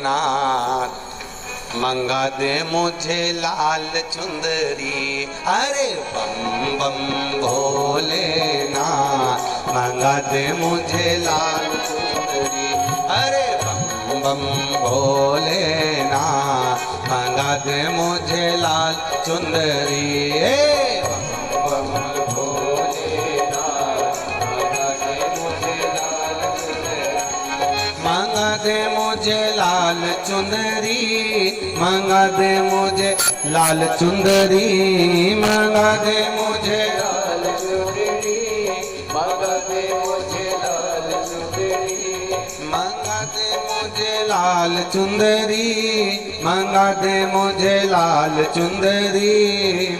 भोलेनाथ मंगा दे मुझे लाल चुंदरी। अरे बम बम भोलेनाथ मंगा दे मुझे लाल चुंदरी। अरे बम बम भोलेनाथ मंगा दे मुझे लाल चुंदरी। बम बम भोलेनाथ मंगा दे मुझे लाल चुंदरी। मंगा दे मुझे लाल चुंदरी। मंगा दे मुझे लाल चुंदरी। मंगा दे मुझे लाल चुंदरी। मंगा दे मुझे लाल चुंदरी। मंगा दे मुझे लाल चुंदरी।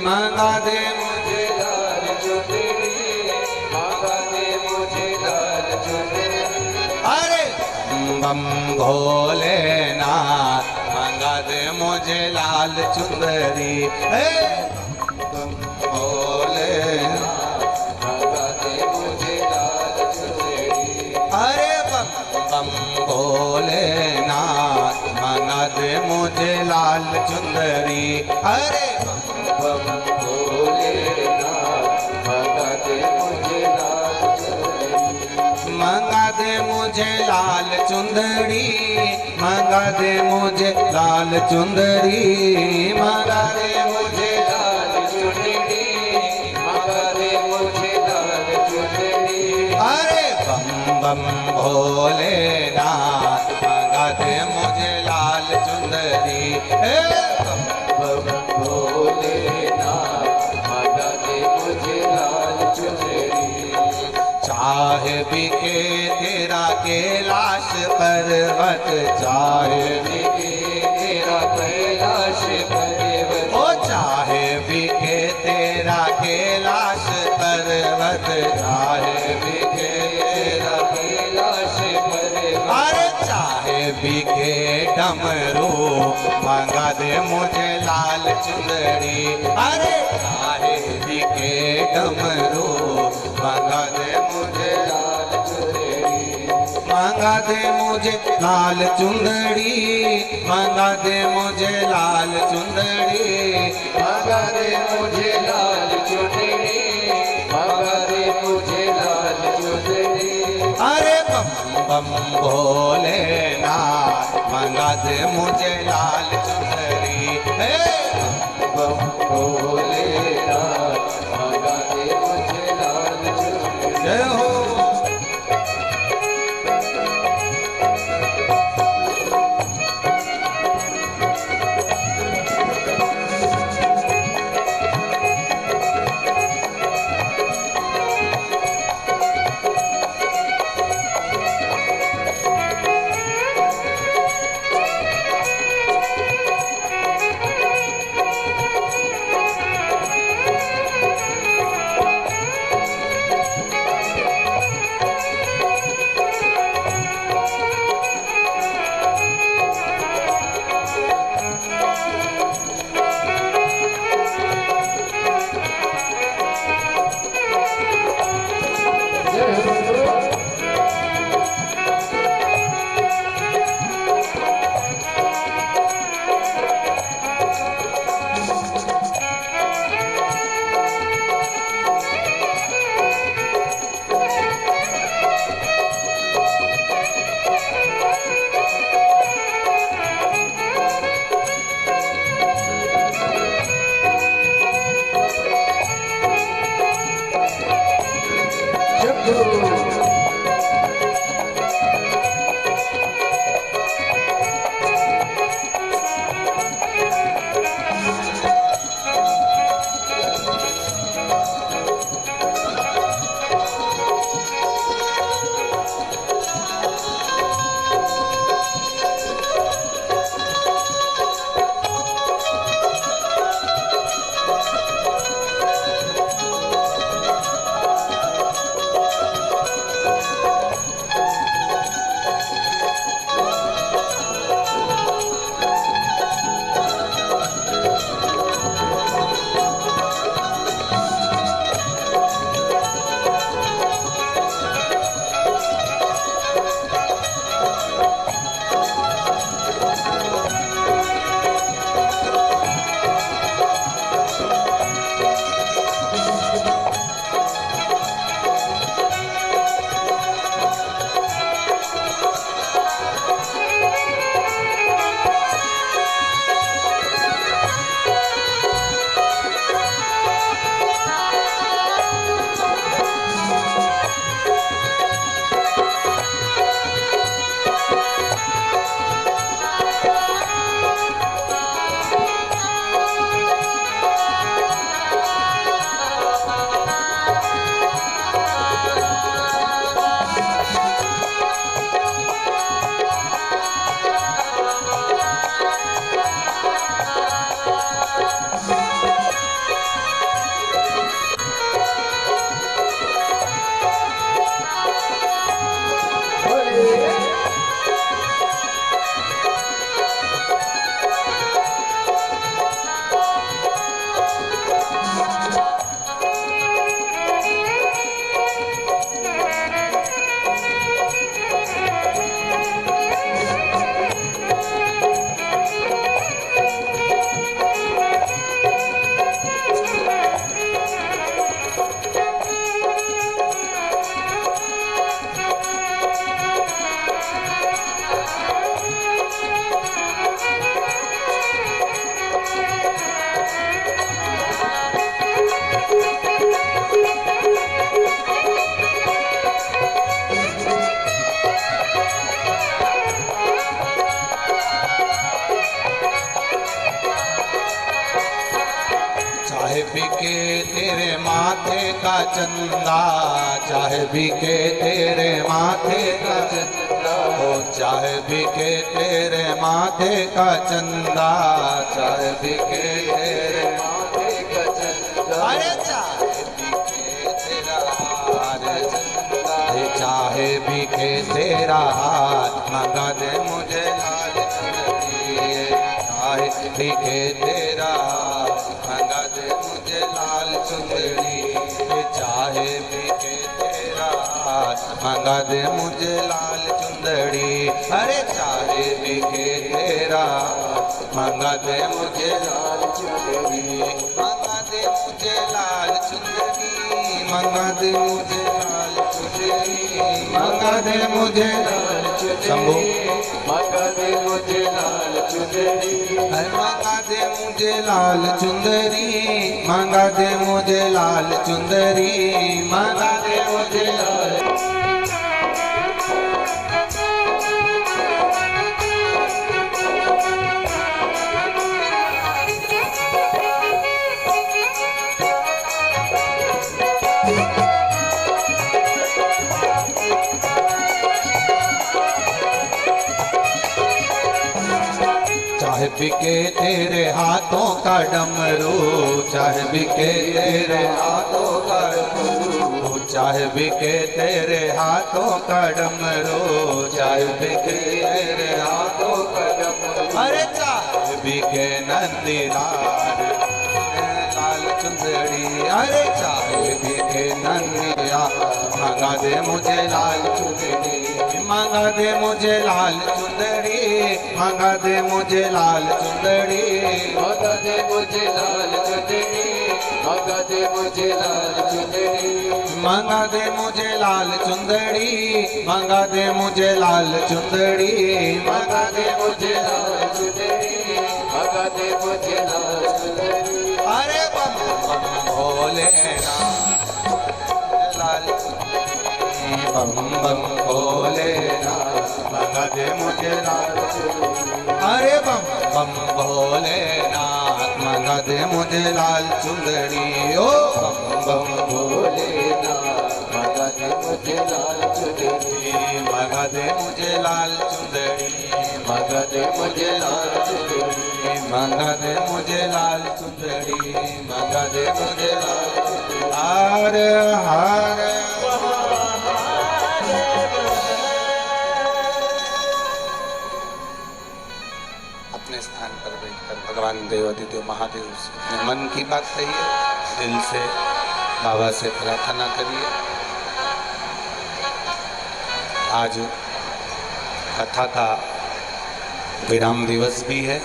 मंगा दे मुझे लाल चुंदरी। मंगा दे मुझे लाल चुंदरी। अरे बम भोलेनाथ मंगा दे मुझे लाल चुंदरी। बम भोलेनाथ मंगा दे मुझे लाल चुंदरी। अरे बम बम भोलेनाथ मंगा दे मुझे लाल चुंदरी। अरे बम बम भोलेनाथ मंगा दे मुझे लाल चुंदरी। मंगा दे मुझे लाल चुंदड़ी। मंगा दे मुझे लाल चुंदड़ी। मंगा दे मुझे लाल चुंदड़ी। मंगा दे मुझे लाल चुंदड़ी। अरे बम बम भोलेनाथ मंगा दे मुझे लाल चुंदड़ी। बम बम भोलेनाथ मंगा दे मुझे लाल चुंदड़ी। चाहे बिके तेरा कैलाश पर्वत। चाहे बिके तेरा कैलाश पर्वत। ओ चाहे बिके तेरा कैलाश पर्वत। चाहे बिके तेरा कैलाश पर्वत। अरे चाहे बिके डमरू मंगा दे मुझे लाल चुंदड़ी। अरे चाहे बिके डमरू मंगा दे मुझे लाल चुंदड़ी। मंगा दे मुझे लाल चुंदड़ी। मंगा दे मुझे लाल चुंदड़ी। मंगा दे मुझे लाल चुंदड़ी। मंगा दे मुझे लाल चुंदड़ी। अरे बम बम भोलेनाथ मंगा दे मुझे लाल चुंदड़ी। बम भोलेनाथ मंगा दे मुझे लाल चुंदड़ी। जय हो। तेरे माथे का चंदा, चाहे बिके तेरे माथे का चंदा, ओ चाहे बिके तेरे माथे का चंदा, चाहे बिके तेरे माथे का चंदा, अरे चाहे बिके तेरा हार चंदा, चाहे बिके तेरा हाथ, मंगा दे मुझे लाल चुनरी, चाहे बिके तेरा हाथ, मंगा दे मुझे लाल चुनरी, चाहे बिके तेरा हाथ, मंगा दे मुझे लाल चुंदड़ी, अरे चाहे बिके तेरा हाथ, मंगा दे मुझे लाल चुंदड़ी, मंगा दे मुझे लाल चुंदड़ी, मंगा दे मुझे लाल चुंदड़ी, मंगा दे मुझे लाल चुंदड़ी, मंगा दे मुझे लाल चुंदड़ी, मंगा दे मुझे लाल चुंदड़ी, मंगा दे मुझे लाल चुंदड़ी, मंगा दे मुझे लाल। चाहे बिके तेरे हाथों का डमरू, चाहे बिके तेरे हाथों का डमरू, चाहे बिके तेरे हाथों का डमरू, चाहे बिके तेरे हाथों का डमरू, अरे चाहे बिके नंदी लाल लाल चुंदड़ी, अरे चाहे बिके नंदी लाल, मंगा दे मुझे लाल चुंदड़ी, मंगा दे मुझे लाल चुंदड़ी, मंगा दे मुझे लाल चुंदड़ी, मंगा दे मुझे लाल चुंदड़ी, मंगा दे मुझे लाल चुंदड़ी, मंगा दे मुझे लाल चुंदड़ी, मंगा दे मुझे लाल चुंदड़ी, मंगा दे मुझे लाल चुंदड़ी, मंगा दे मुझे लाल चुंदड़ी, अरे बम बम भोलेनाथ लाल बम बम भोलेनाथ, मंगा दे मुझे लाल चुंदड़ी, अरे बम बम भोलेनाथ, मंगा दे मुझे लाल चुंदड़ी, ओ बम बम भोलेनाथ, मंगा दे मुझे लाल चुंदड़ी, मंगा दे मुझे लाल चुंदड़ी, मंगा दे मुझे लाल चुंदड़ी, मंगा दे मुझे लाल चुंदड़ी, मंगा दे मुझे लाल चुंदड़ी, हर हर अपने स्थान पर बैठकर भगवान देवाधिदेव महादेव से अपने मन की बात कहिए, दिल से बाबा से प्रार्थना करिए। आज कथा का विराम दिवस भी है।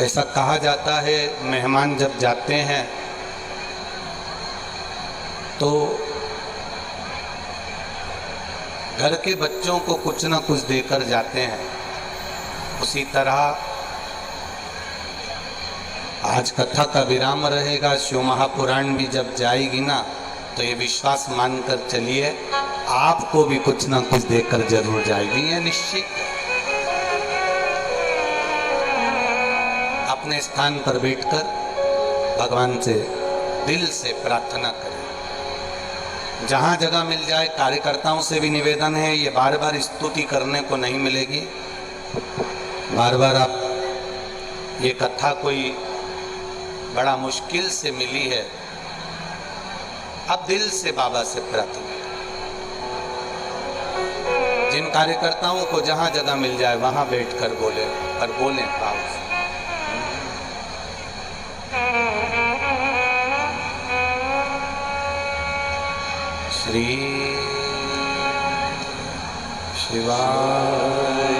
ऐसा कहा जाता है मेहमान जब जाते हैं तो घर के बच्चों को कुछ ना कुछ देकर जाते हैं, उसी तरह आज कथा का विराम रहेगा। शिव महापुराण भी जब जाएगी ना तो ये विश्वास मानकर चलिए आपको भी कुछ ना कुछ देकर जरूर जाएगी, ये निश्चित। अपने स्थान पर बैठकर भगवान से दिल से प्रार्थना करें। जहाँ जगह मिल जाए, कार्यकर्ताओं से भी निवेदन है, ये बार बार स्तुति करने को नहीं मिलेगी। बार बार आप ये कथा कोई बड़ा मुश्किल से मिली है, अब दिल से बाबा से प्रार्थना करें। जिन कार्यकर्ताओं को जहाँ जगह मिल जाए वहाँ बैठकर बोले, पर बोलें भाव से। श्री शिवाय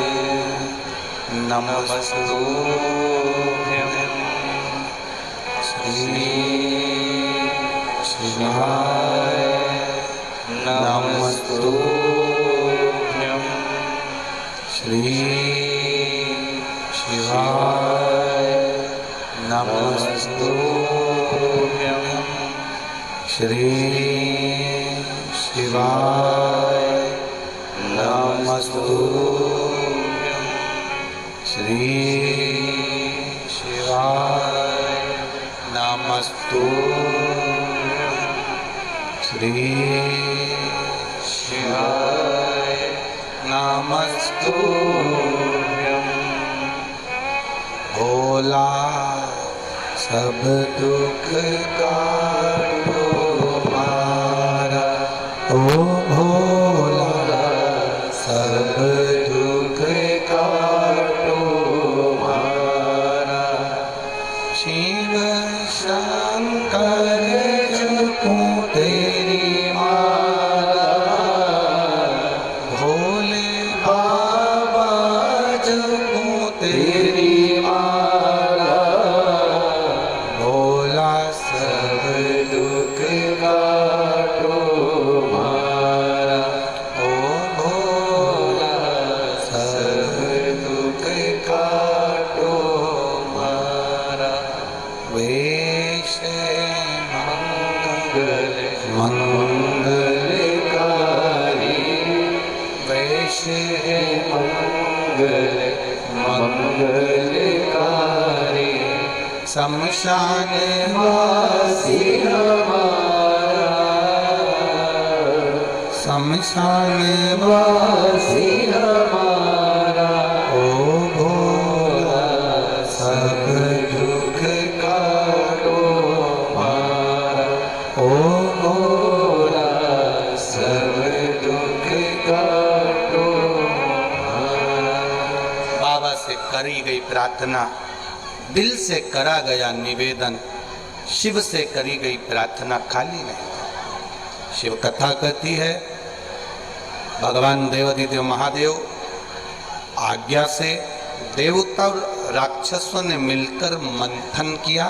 नमस्तुभ्यं, श्री शिवाय नमस्तुभ्यं, श्री शिवाय नमस्तुभ्यं, श्री शिवाय नमस्तुभ्यं, श्री शिवाय नमस्तुभ्यं, नमस्तु श्री शिवाय नमस्तुभ्यं। भोला सब दुख काटो मारा, ओ भोला सब दुख काटो मारा। शिव शंकर जपूं तेरी माला, भोले बाबा जपूं तेरी माला। भोला सब दुख काटो मारा, ओ भोला सब दुख काटो मारा। वेश मंगलकारी, वेश मंगलकारी। शमशान वासी हमारा, शमशान वासी हमारा। ओ भोला सब दुख काटो मारा, ओ भोला सब दुख काटो मारा। बाबा से करी गई प्रार्थना, दिल से करा गया निवेदन, शिव से करी गई प्रार्थना खाली नहीं। शिव कथा कहती है भगवान देवाधिदेव महादेव आज्ञा से देवता और राक्षसों ने मिलकर मंथन किया,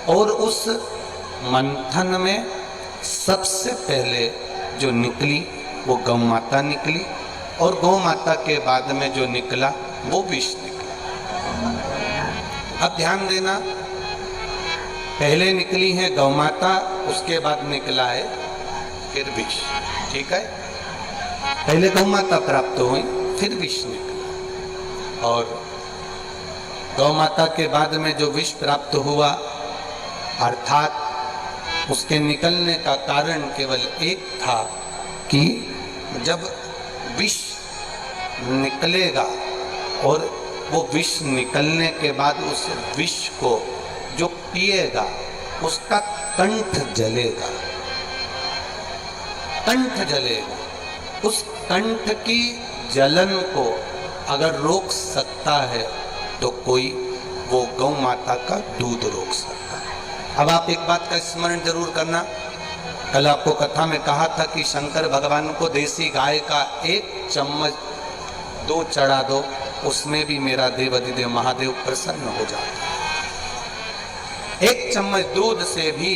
और उस मंथन में सबसे पहले जो निकली वो गौ माता निकली, और गौ माता के बाद में जो निकला वो विष निकला। अब ध्यान देना, पहले निकली है गौ माता, उसके बाद निकला है फिर विष। ठीक है, पहले गौ माता प्राप्त हुई, फिर विष निकला, और गौ माता के बाद में जो विष प्राप्त हुआ, अर्थात उसके निकलने का कारण केवल एक था कि जब विष निकलेगा और वो विष निकलने के बाद उस विष को जो पिएगा उसका कंठ जलेगा, कंठ जलेगा। उस कंठ की जलन को अगर रोक सकता है तो कोई वो गौ माता का दूध रोक सकता है। अब आप एक बात का स्मरण जरूर करना, कल आपको कथा में कहा था कि शंकर भगवान को देसी गाय का 1 चम्मच दूध चढ़ा दो, उसमें भी मेरा देवाधिदेव महादेव प्रसन्न हो जाता है। 1 चम्मच दूध से भी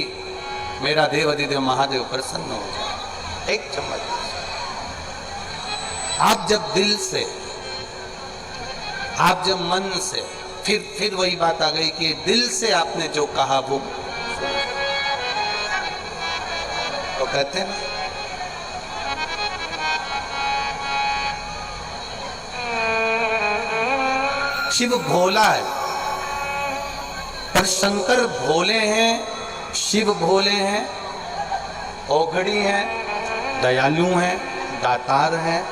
मेरा देवाधिदेव महादेव प्रसन्न हो जाता है। 1 चम्मच। आप जब दिल से, आप जब मन से, फिर वही बात आ गई कि दिल से आपने जो कहा वो तो कहते हैं ना, शिव भोला है पर शंकर भोले हैं, शिव भोले हैं, औघड़ी हैं, दयालु हैं, दातार हैं।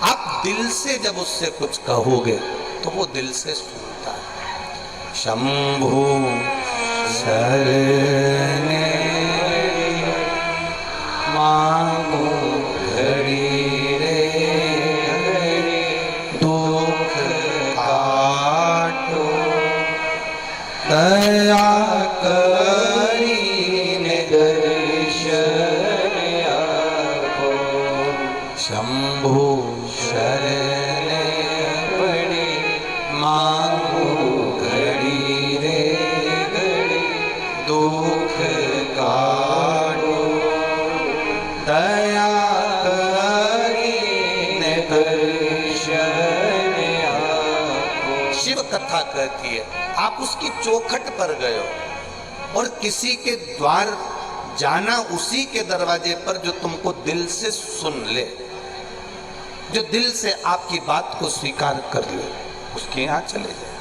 आप दिल से जब उससे कुछ कहोगे तो वो दिल से सुनता है। शंभु शरणे मांगो घड़ी रे घड़ी, दुख काटो दया करीने दर्शन आपो। शंभु शरणे पड़ी मांगो घड़ी रे घड़ी, दुख काटो दया करीने दर्शन आपो। शिव कथा कहती है आप उसकी चौखट पर गए हो और किसी के द्वार जाना, उसी के दरवाजे पर जो तुमको दिल से सुन ले, जो दिल से आपकी बात को स्वीकार कर ले, उसके यहाँ चले जाए।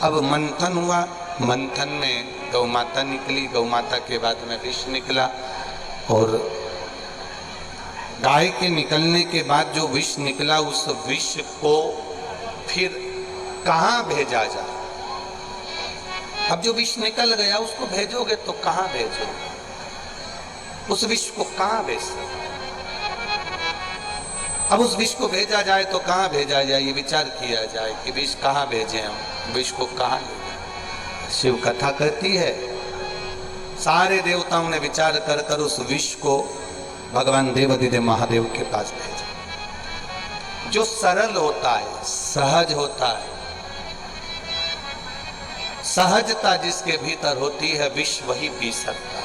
अब मंथन हुआ, मंथन में गौ माता निकली, गौ माता के बाद में विष निकला, और गाय के निकलने के बाद जो विष निकला उस विष को फिर कहाँ भेजा जाए? अब जो विष निकल गया उसको भेजोगे तो कहाँ भेजोगे? उस विष को कहाँ भेज सकते? अब उस विष को भेजा जाए तो कहाँ भेजा जाए, ये विचार किया जाए कि विष कहाँ भेजे, हम विष को कहाँ ले जाए। शिव कथा कहती है सारे देवताओं ने विचार कर कर उस विष को भगवान देवाधिदेव महादेव के पास भेजा। जो सरल होता है, सहज होता है, सहजता जिसके भीतर होती है, विष वही पी सकता है।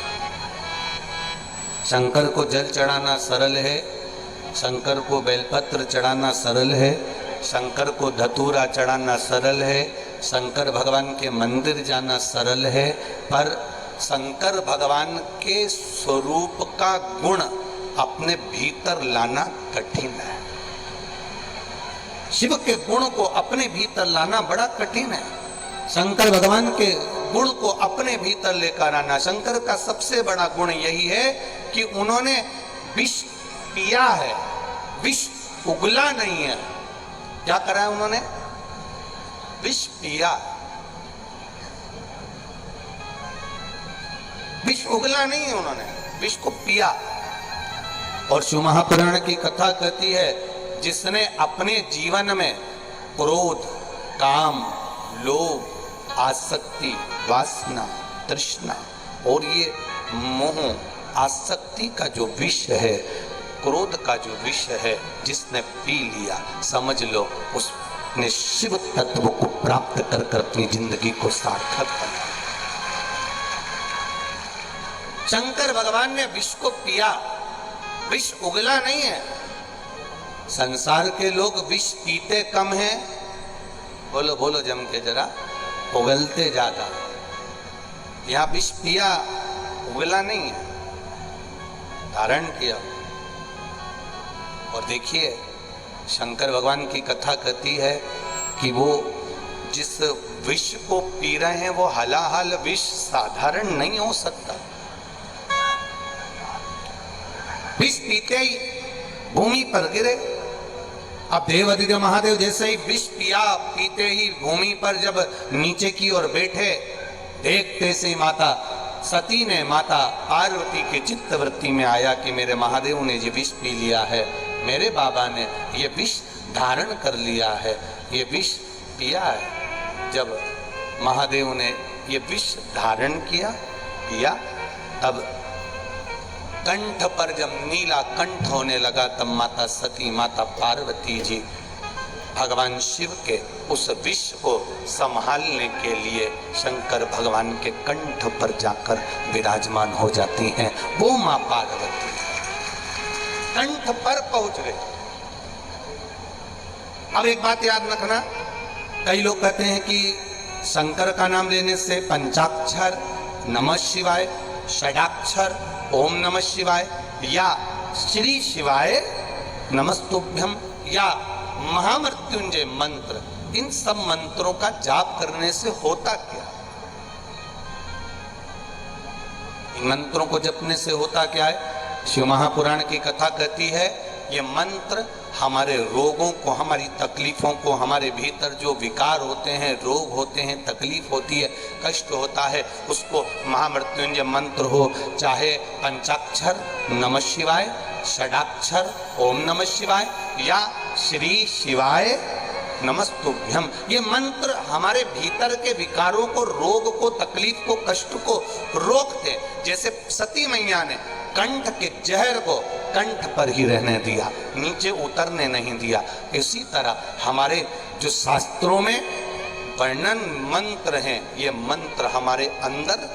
शंकर को जल चढ़ाना सरल है, शंकर को बेलपत्र चढ़ाना सरल है, शंकर को धतूरा चढ़ाना सरल है, शंकर भगवान के मंदिर जाना सरल है, पर शंकर भगवान के स्वरूप का गुण अपने भीतर लाना कठिन है। शिव के गुण को अपने भीतर लाना बड़ा कठिन है। शंकर भगवान के गुण को अपने भीतर लेकर आना, शंकर का सबसे बड़ा गुण यही है कि उन्होंने विष पिया है, विष उगला नहीं है। क्या करा है उन्होंने? विष पिया, विष उगला नहीं है, उन्होंने विष को पिया। और शिव महापुराण की कथा कहती है जिसने अपने जीवन में क्रोध, काम, लोभ, आसक्ति, वासना, तृष्णा और ये मोह, आसक्ति का जो विष है, क्रोध का जो विष है, जिसने पी लिया, समझ लो उसने शिव तत्व को प्राप्त कर कर अपनी जिंदगी को सार्थक बनाया। शंकर भगवान ने विष को पिया, विष उगला नहीं है। संसार के लोग विष पीते कम हैं, बोलो बोलो जम के जरा, उगलते ज्यादा। यहां विष पिया, उगला नहीं है, धारण किया। और देखिए शंकर भगवान की कथा कहती है कि वो जिस विष को पी रहे हैं वो हलाहल विष साधारण नहीं हो सकता। विष पीते ही भूमि पर गिरे। अब देवाधिदेव महादेव जैसे ही विष पिया, पीते ही भूमि पर जब नीचे की ओर बैठे, देखते से माता सती ने, माता पार्वती के चित्त वृत्ति में आया कि मेरे महादेव ने ये विष पी लिया है, मेरे बाबा ने ये विष धारण कर लिया है, ये विष पिया है। जब महादेव ने ये विष धारण किया, पिया, तब कंठ पर जब नीला कंठ होने लगा, तब माता सती, माता पार्वती जी भगवान शिव के उस विष को संभालने के लिए शंकर भगवान के कंठ पर जाकर विराजमान हो जाती हैं। वो मां पार्वती कंठ पर पहुंच गए। अब एक बात याद रखना, कई लोग कहते हैं कि शंकर का नाम लेने से पंचाक्षर नमः शिवाय, षडाक्षर ओम नमः शिवाय या श्री शिवाय नमस्तुभ्यम या महामृत्युंजय मंत्र, इन सब मंत्रों का जाप करने से होता क्या? इन मंत्रों को जपने से होता क्या है? शिव महापुराण की कथा कहती है ये मंत्र हमारे रोगों को, हमारी तकलीफों को, हमारे भीतर जो विकार होते हैं, रोग होते हैं, तकलीफ होती है, कष्ट होता है, उसको महामृत्युंजय मंत्र हो, चाहे पंचाक्षर नमः शिवाय, षडाक्षर ओम नमः शिवाय या श्री शिवाय नमस्तुभ्यम, ये मंत्र हमारे भीतर के विकारों को, रोग को, तकलीफ को, कष्ट को रोकते। जैसे सती मैया ने कंठ के जहर को कंठ पर ही रहने दिया, नीचे उतरने नहीं दिया। इसी तरह हमारे जो शास्त्रों में वर्णन मंत्र हैं, ये मंत्र हमारे अंदर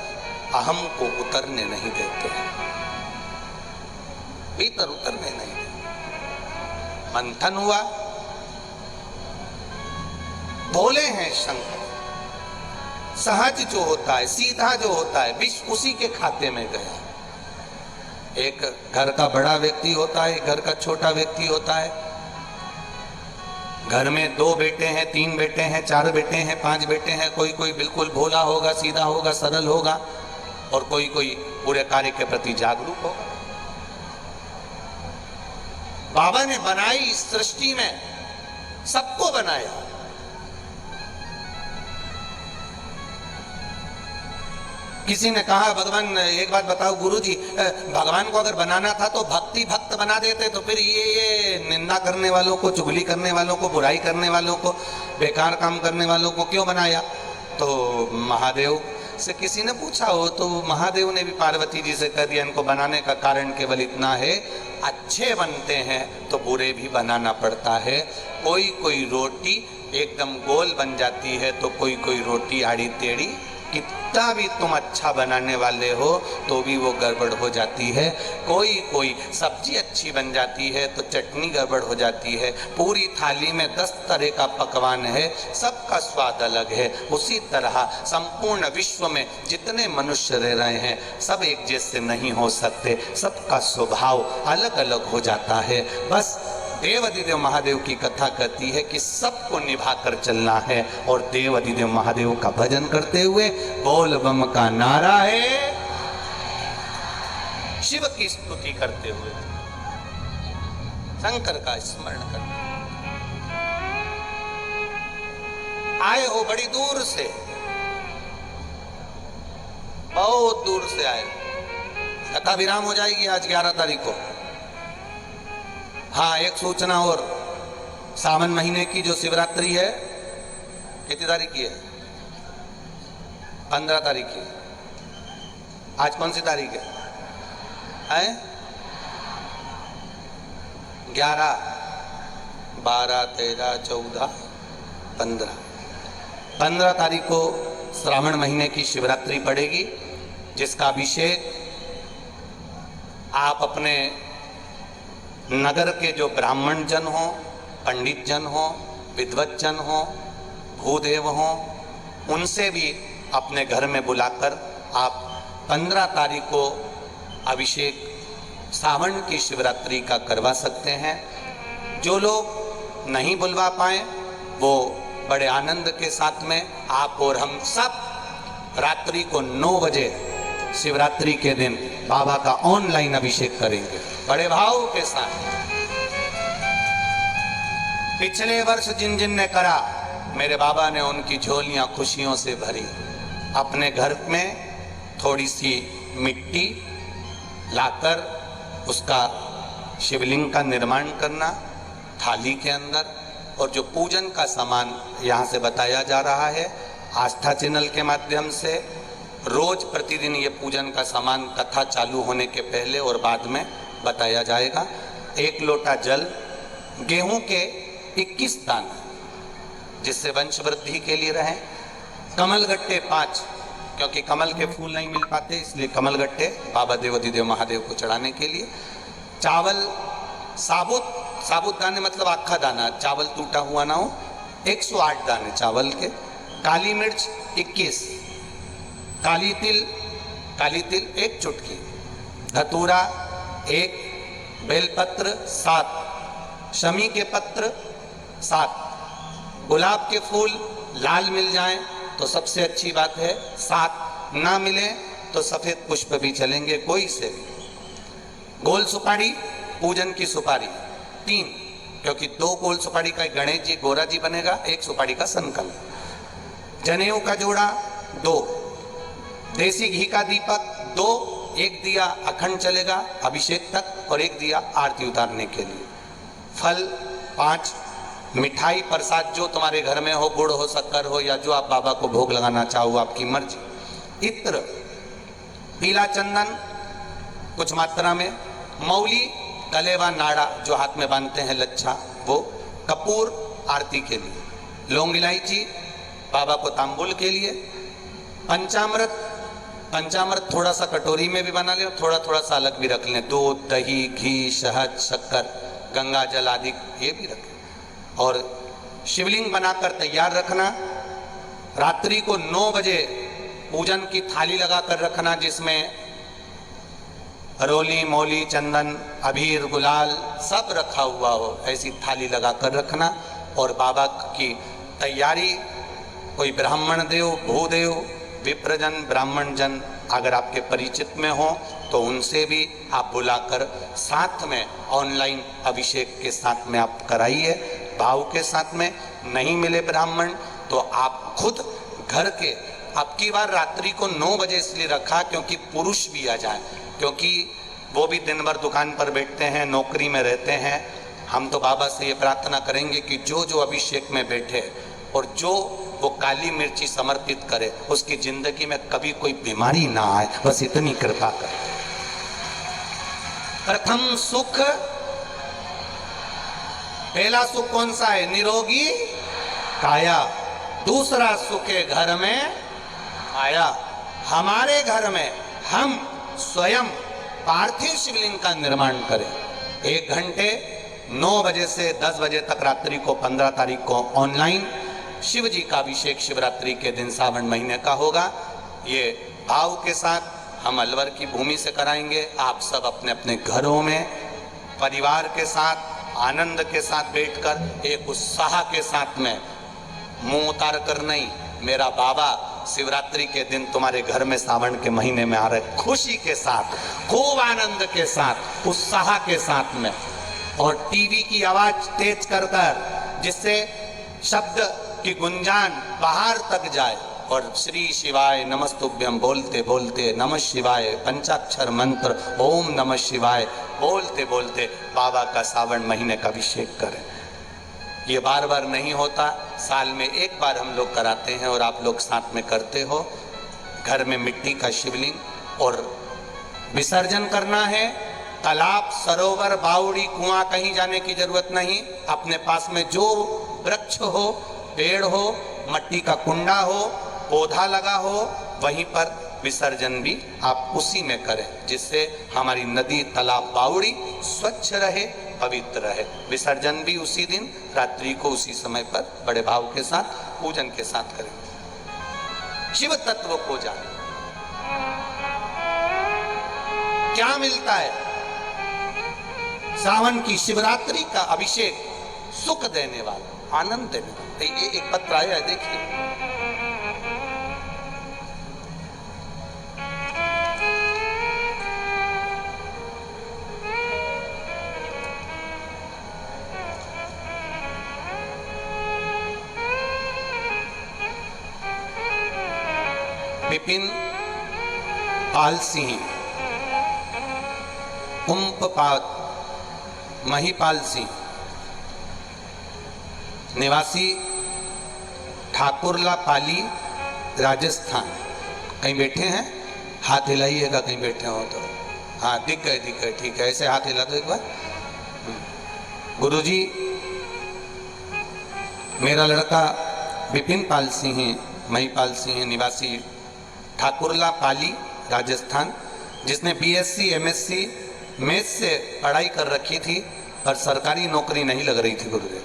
अहम को उतरने नहीं देते, भीतर उतरने नहीं देते। मंथन हुआ, बोले हैं शंकर, सहज जो होता है, सीधा जो होता है, विष उसी के खाते में गया। एक घर का बड़ा व्यक्ति होता है, घर का छोटा व्यक्ति होता है। घर में 2 बेटे हैं, 3 बेटे हैं, 4 बेटे हैं, 5 बेटे हैं, कोई कोई बिल्कुल भोला होगा, सीधा होगा, सरल होगा, और कोई कोई पूरे कार्य के प्रति जागरूक होगा। बाबा ने बनाई इस सृष्टि में, सबको बनाया। किसी ने कहा, भगवान एक बात बताओ गुरुजी, भगवान को अगर बनाना था तो भक्ति भक्त बना देते, तो फिर ये निंदा करने वालों को, चुगली करने वालों को, बुराई करने वालों को, बेकार काम करने वालों को क्यों बनाया? तो महादेव से किसी ने पूछा हो तो महादेव ने भी पार्वती जी से कह दिया, इनको बनाने का कारण केवल इतना है, अच्छे बनते हैं तो बुरे भी बनाना पड़ता है। कोई कोई रोटी एकदम गोल बन जाती है तो कोई कोई रोटी आड़ी टेढ़ी, कितना भी तुम अच्छा बनाने वाले हो तो भी वो गड़बड़ हो जाती है। कोई कोई सब्जी अच्छी बन जाती है तो चटनी गड़बड़ हो जाती है। पूरी थाली में 10 तरह का पकवान है, सबका स्वाद अलग है। उसी तरह संपूर्ण विश्व में जितने मनुष्य रह रहे हैं सब एक जैसे नहीं हो सकते, सबका स्वभाव अलग अलग हो जाता है। बस देवाधिदेव महादेव की कथा कहती है कि सबको निभा कर चलना है, और देवाधिदेव महादेव का भजन करते हुए बोल बम का नारा है, शिव की स्तुति करते हुए शंकर का स्मरण करते। आए हो बड़ी दूर से, बहुत दूर से आए। कथा विराम हो जाएगी आज 11 तारीख को। हाँ, एक सूचना और, सावन महीने की जो शिवरात्रि है कितनी तारीख की है? 15 तारीख की। आज कौन सी तारीख है? 11, 12, 13, 14, 15 तारीख को श्रावण महीने की शिवरात्रि पड़ेगी, जिसका अभिषेक आप अपने नगर के जो ब्राह्मण जन हो, पंडित जन हो, विद्वत जन हो, भूदेव हो, उनसे भी अपने घर में बुलाकर आप 15 तारीख को अभिषेक सावन की शिवरात्रि का करवा सकते हैं। जो लोग नहीं बुलवा पाए वो बड़े आनंद के साथ में आप और हम सब रात्रि को 9 बजे शिवरात्रि के दिन बाबा का ऑनलाइन अभिषेक करेंगे बड़े भाव के साथ। पिछले वर्ष जिन जिन ने करा, मेरे बाबा ने उनकी झोलियां खुशियों से भरी। अपने घर में थोड़ी सी मिट्टी लाकर उसका शिवलिंग का निर्माण करना थाली के अंदर, और जो पूजन का सामान यहाँ से बताया जा रहा है आस्था चैनल के माध्यम से, रोज प्रतिदिन ये पूजन का सामान कथा चालू होने के पहले और बाद में बताया जाएगा। 1 लोटा जल, गेहूं के 21 दाने जिससे वंश वृद्धि के लिए रहें, कमलगट्टे 5, क्योंकि कमल के फूल नहीं मिल पाते इसलिए कमलगट्टे बाबा देवाधिदेव महादेव को चढ़ाने के लिए। चावल साबुत दाने मतलब आखा दाना, चावल टूटा हुआ ना हो, 108 दाने चावल के। काली मिर्च 21, काली तिल 1 चुटकी, धतूरा 1, बेलपत्र 7, शमी के पत्र 7, गुलाब के फूल लाल मिल जाएं तो सबसे अच्छी बात है, 7 ना मिले तो सफेद पुष्प भी चलेंगे कोई से भी। गोल सुपारी, पूजन की सुपारी 3, क्योंकि 2 गोल सुपारी का गणेश जी गोरा जी बनेगा, 1 सुपारी का संकल्प। जनेऊ का जोड़ा 2, देसी घी का दीपक 2, 1 दिया अखंड चलेगा अभिषेक तक और 1 दिया आरती उतारने के लिए। फल 5, मिठाई प्रसाद जो तुम्हारे घर में हो, गुड़ हो, शक्कर हो, या जो आप बाबा को भोग लगाना चाहो आपकी मर्जी। इत्र, पीला चंदन कुछ मात्रा में, मौली गले व नाड़ा जो हाथ में बांधते हैं लच्छा वो, कपूर आरती के लिए, लौंग इलायची बाबा को तांबुल के लिए, पंचामृत थोड़ा सा कटोरी में भी बना लें, थोड़ा थोड़ा सा अलग भी रख लें, दूध, दही, घी, शहद, शक्कर, गंगा जल आदि ये भी रखें। और शिवलिंग बनाकर तैयार रखना। रात्रि को 9 बजे पूजन की थाली लगाकर रखना, जिसमें रोली, मौली, चंदन, अबीर, गुलाल सब रखा हुआ हो, ऐसी थाली लगाकर रखना। और बाबा की तैयारी, कोई ब्राह्मण देव, भूदेव, विप्रजन, ब्राह्मण जन अगर आपके परिचित में हो तो उनसे भी आप बुलाकर साथ में ऑनलाइन अभिषेक के साथ में आप कराइए, भाव के साथ में। नहीं मिले ब्राह्मण तो आप खुद घर के, अब की बार रात्रि को 9 बजे इसलिए रखा क्योंकि पुरुष भी आ जाए, क्योंकि वो भी दिन भर दुकान पर बैठते हैं, नौकरी में रहते हैं। हम तो बाबा से ये प्रार्थना करेंगे कि जो जो अभिषेक में बैठे और जो वो काली मिर्ची समर्पित करे उसकी जिंदगी में कभी कोई बीमारी ना आए, बस इतनी कृपा करे। प्रथम सुख, पहला सुख कौन सा है? निरोगी काया। दूसरा सुख है घर में आया। हमारे घर में हम स्वयं पार्थिव शिवलिंग का निर्माण करें। 1 घंटे 9 बजे से 10 बजे तक रात्रि को 15 तारीख को ऑनलाइन शिव जी का अभिषेक शिवरात्रि के दिन सावन महीने का होगा। ये भाव के साथ हम अलवर की भूमि से कराएंगे। आप सब अपने अपने घरों में परिवार के साथ आनंद के साथ बैठकर एक उत्साह के साथ में, मुंह उतार कर नहीं, मेरा बाबा शिवरात्रि के दिन तुम्हारे घर में सावन के महीने में आ रहे, खुशी के साथ, खूब आनंद के साथ, उत्साह के साथ में, और टीवी की आवाज तेज कर कर जिससे शब्द की गुंजान बाहर तक जाए, और श्री शिवाय नमस्तुभ्यम बोलते बोलते, नमः शिवाय पंचाक्षर मंत्र ओम नमः शिवाय बोलते बोलते बाबा का सावन महीने का अभिषेक करें। ये बार बार नहीं होता, साल में एक बार हम लोग कराते हैं और आप लोग साथ में करते हो। घर में मिट्टी का शिवलिंग और विसर्जन करना है। तालाब, सरोवर, बावड़ी, कुआं कहीं जाने की जरूरत नहीं। अपने पास में जो वृक्ष हो, पेड़ हो, मट्टी का कुंडा हो, पौधा लगा हो, वहीं पर विसर्जन भी आप उसी में करें, जिससे हमारी नदी, तालाब, बावड़ी स्वच्छ रहे, पवित्र रहे। विसर्जन भी उसी दिन रात्रि को उसी समय पर बड़े भाव के साथ पूजन के साथ करें। शिव तत्व को जाने क्या मिलता है? सावन की शिवरात्रि का अभिषेक सुख देने वाला, आनंद देने वाला। ये एक पत्र आया है, देखिए। विपिन पाल सिंह, उम्पपात महिपाल सिंह, निवासी ठाकुरला पाली, राजस्थान। कहीं बैठे हैं? हाथ हिलाइएगा कहीं बैठे हो तो। हाँ, दिख गए, दिख गए, ठीक है। ऐसे हाथ हिला दो एक बार। गुरुजी, मेरा लड़का विपिन पाल सिंह है, महिपाल सिंह, निवासी ठाकुरला पाली, राजस्थान, जिसने बीएससी एमएससी मैथ से पढ़ाई कर रखी थी पर सरकारी नौकरी नहीं लग रही थी गुरुदेव,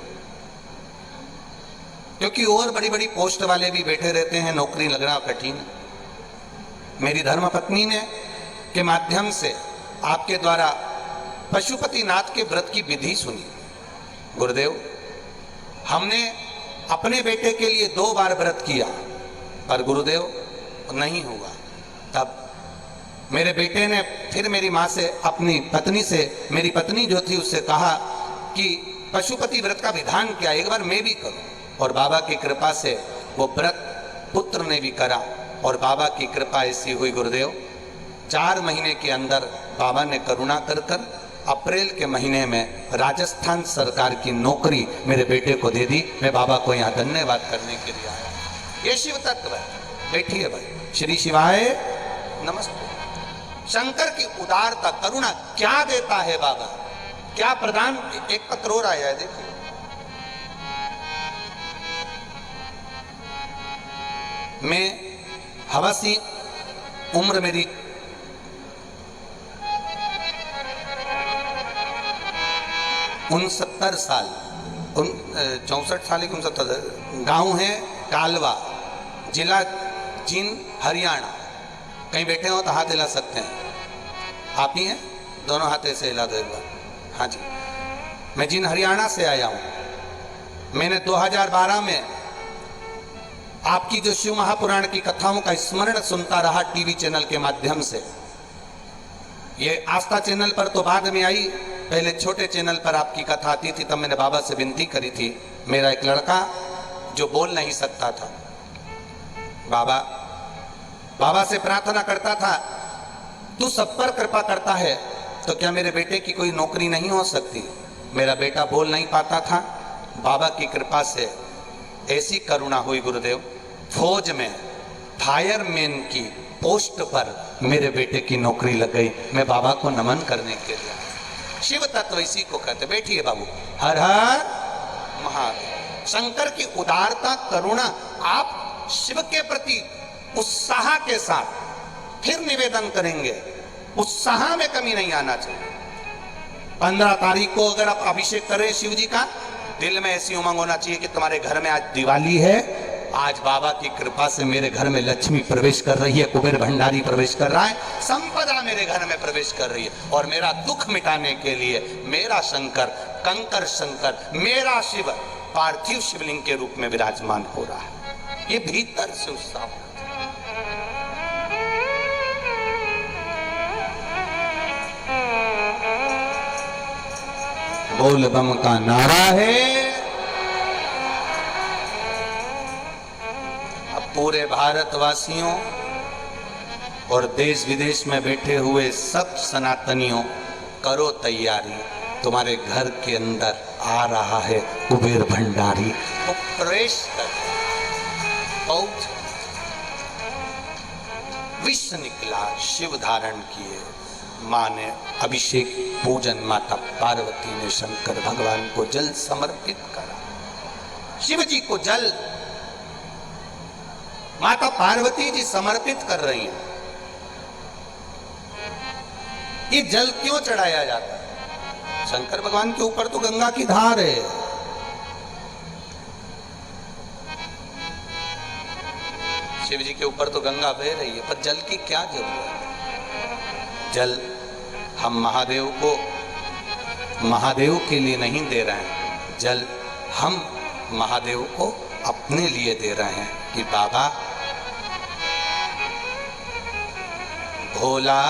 क्योंकि और बड़ी बड़ी पोस्ट वाले भी बैठे रहते हैं, नौकरी लगना कठिन। मेरी धर्मपत्नी ने के माध्यम से आपके द्वारा पशुपतिनाथ के व्रत की विधि सुनी। गुरुदेव, हमने अपने बेटे के लिए 2 बार व्रत किया पर गुरुदेव नहीं हुआ। तब मेरे बेटे ने फिर मेरी माँ से, अपनी पत्नी से, मेरी पत्नी जो थी उससे कहा कि पशुपति व्रत का विधान क्या, एक बार मैं भी करूं। और बाबा की कृपा से वो व्रत पुत्र ने भी करा और बाबा की कृपा ऐसी हुई गुरुदेव, 4 महीने के अंदर बाबा ने करुणा कर कर अप्रैल के महीने में राजस्थान सरकार की नौकरी मेरे बेटे को दे दी। मैं बाबा को यहाँ धन्यवाद करने के लिए आया। ये शिव तत्व है। बैठिए भाई। श्री शिवाय नमस्ते। शंकर की उदारता, करुणा क्या देता है बाबा, क्या प्रदान। एक पत्र और आया है, देखिए। मैं हवासी, उम्र मेरी 69 साल, 64 साल की 69। गांव है कालवा, जिला जींद, हरियाणा। कहीं बैठे हो तो हाथ हिला सकते हैं। आप ही हैं? दोनों हाथ ऐसे हिला दो एक बार। हाँ जी। मैं जींद हरियाणा से आया हूँ। मैंने 2012 में आपकी जो शिव महापुराण की कथाओं का स्मरण सुनता रहा टीवी चैनल के माध्यम से। ये आस्था चैनल पर तो बाद में आई, पहले छोटे चैनल पर आपकी कथा आती थी। तब मैंने बाबा से विनती करी थी, मेरा एक लड़का जो बोल नहीं सकता था, बाबा से प्रार्थना करता था, तू सब पर कृपा करता है तो क्या मेरे बेटे की कोई नौकरी नहीं हो सकती। मेरा बेटा बोल नहीं पाता था, बाबा की कृपा से ऐसी करुणा हुई गुरुदेव, फौज में फायरमैन की पोस्ट पर मेरे बेटे की नौकरी लग गई। मैं बाबा को नमन करने के लिए, शिव तत्व इसी को कहते। बैठिए बाबू। हर हर महादेव। शंकर की उदारता, करुणा, आप शिव के प्रति उत्साह के साथ फिर निवेदन करेंगे, उत्साह में कमी नहीं आना चाहिए। 15 तारीख को अगर आप अभिषेक करें शिव जी का, दिल में ऐसी उमंग होना चाहिए कि तुम्हारे घर में आज दिवाली है, आज बाबा की कृपा से मेरे घर में लक्ष्मी प्रवेश कर रही है, कुबेर भंडारी प्रवेश कर रहा है, संपदा मेरे घर में प्रवेश कर रही है, और मेरा दुख मिटाने के लिए मेरा शंकर, कंकर शंकर, मेरा शिव पार्थिव शिवलिंग के रूप में विराजमान हो रहा है। ये भीतर से उत्साह। बोल बम का नारा है। अब पूरे भारतवासियों और देश विदेश में बैठे हुए सब सनातनियों, करो तैयारी, तुम्हारे घर के अंदर आ रहा है कुबेर भंडारी। वो प्रवेश कर पहुंच, विष निकला, शिव धारण किए। मां ने अभिषेक पूजन, माता पार्वती ने शंकर भगवान को जल समर्पित करा। शिव जी को जल माता पार्वती जी समर्पित कर रही हैं। ये जल क्यों चढ़ाया जाता है? शंकर भगवान के ऊपर तो गंगा की धार है, शिव जी के ऊपर तो गंगा बह रही है, पर जल की क्या जरूरत है? जल हम महादेव के लिए नहीं दे रहे हैं, जल हम महादेव को अपने लिए दे रहे हैं कि बाबा भोला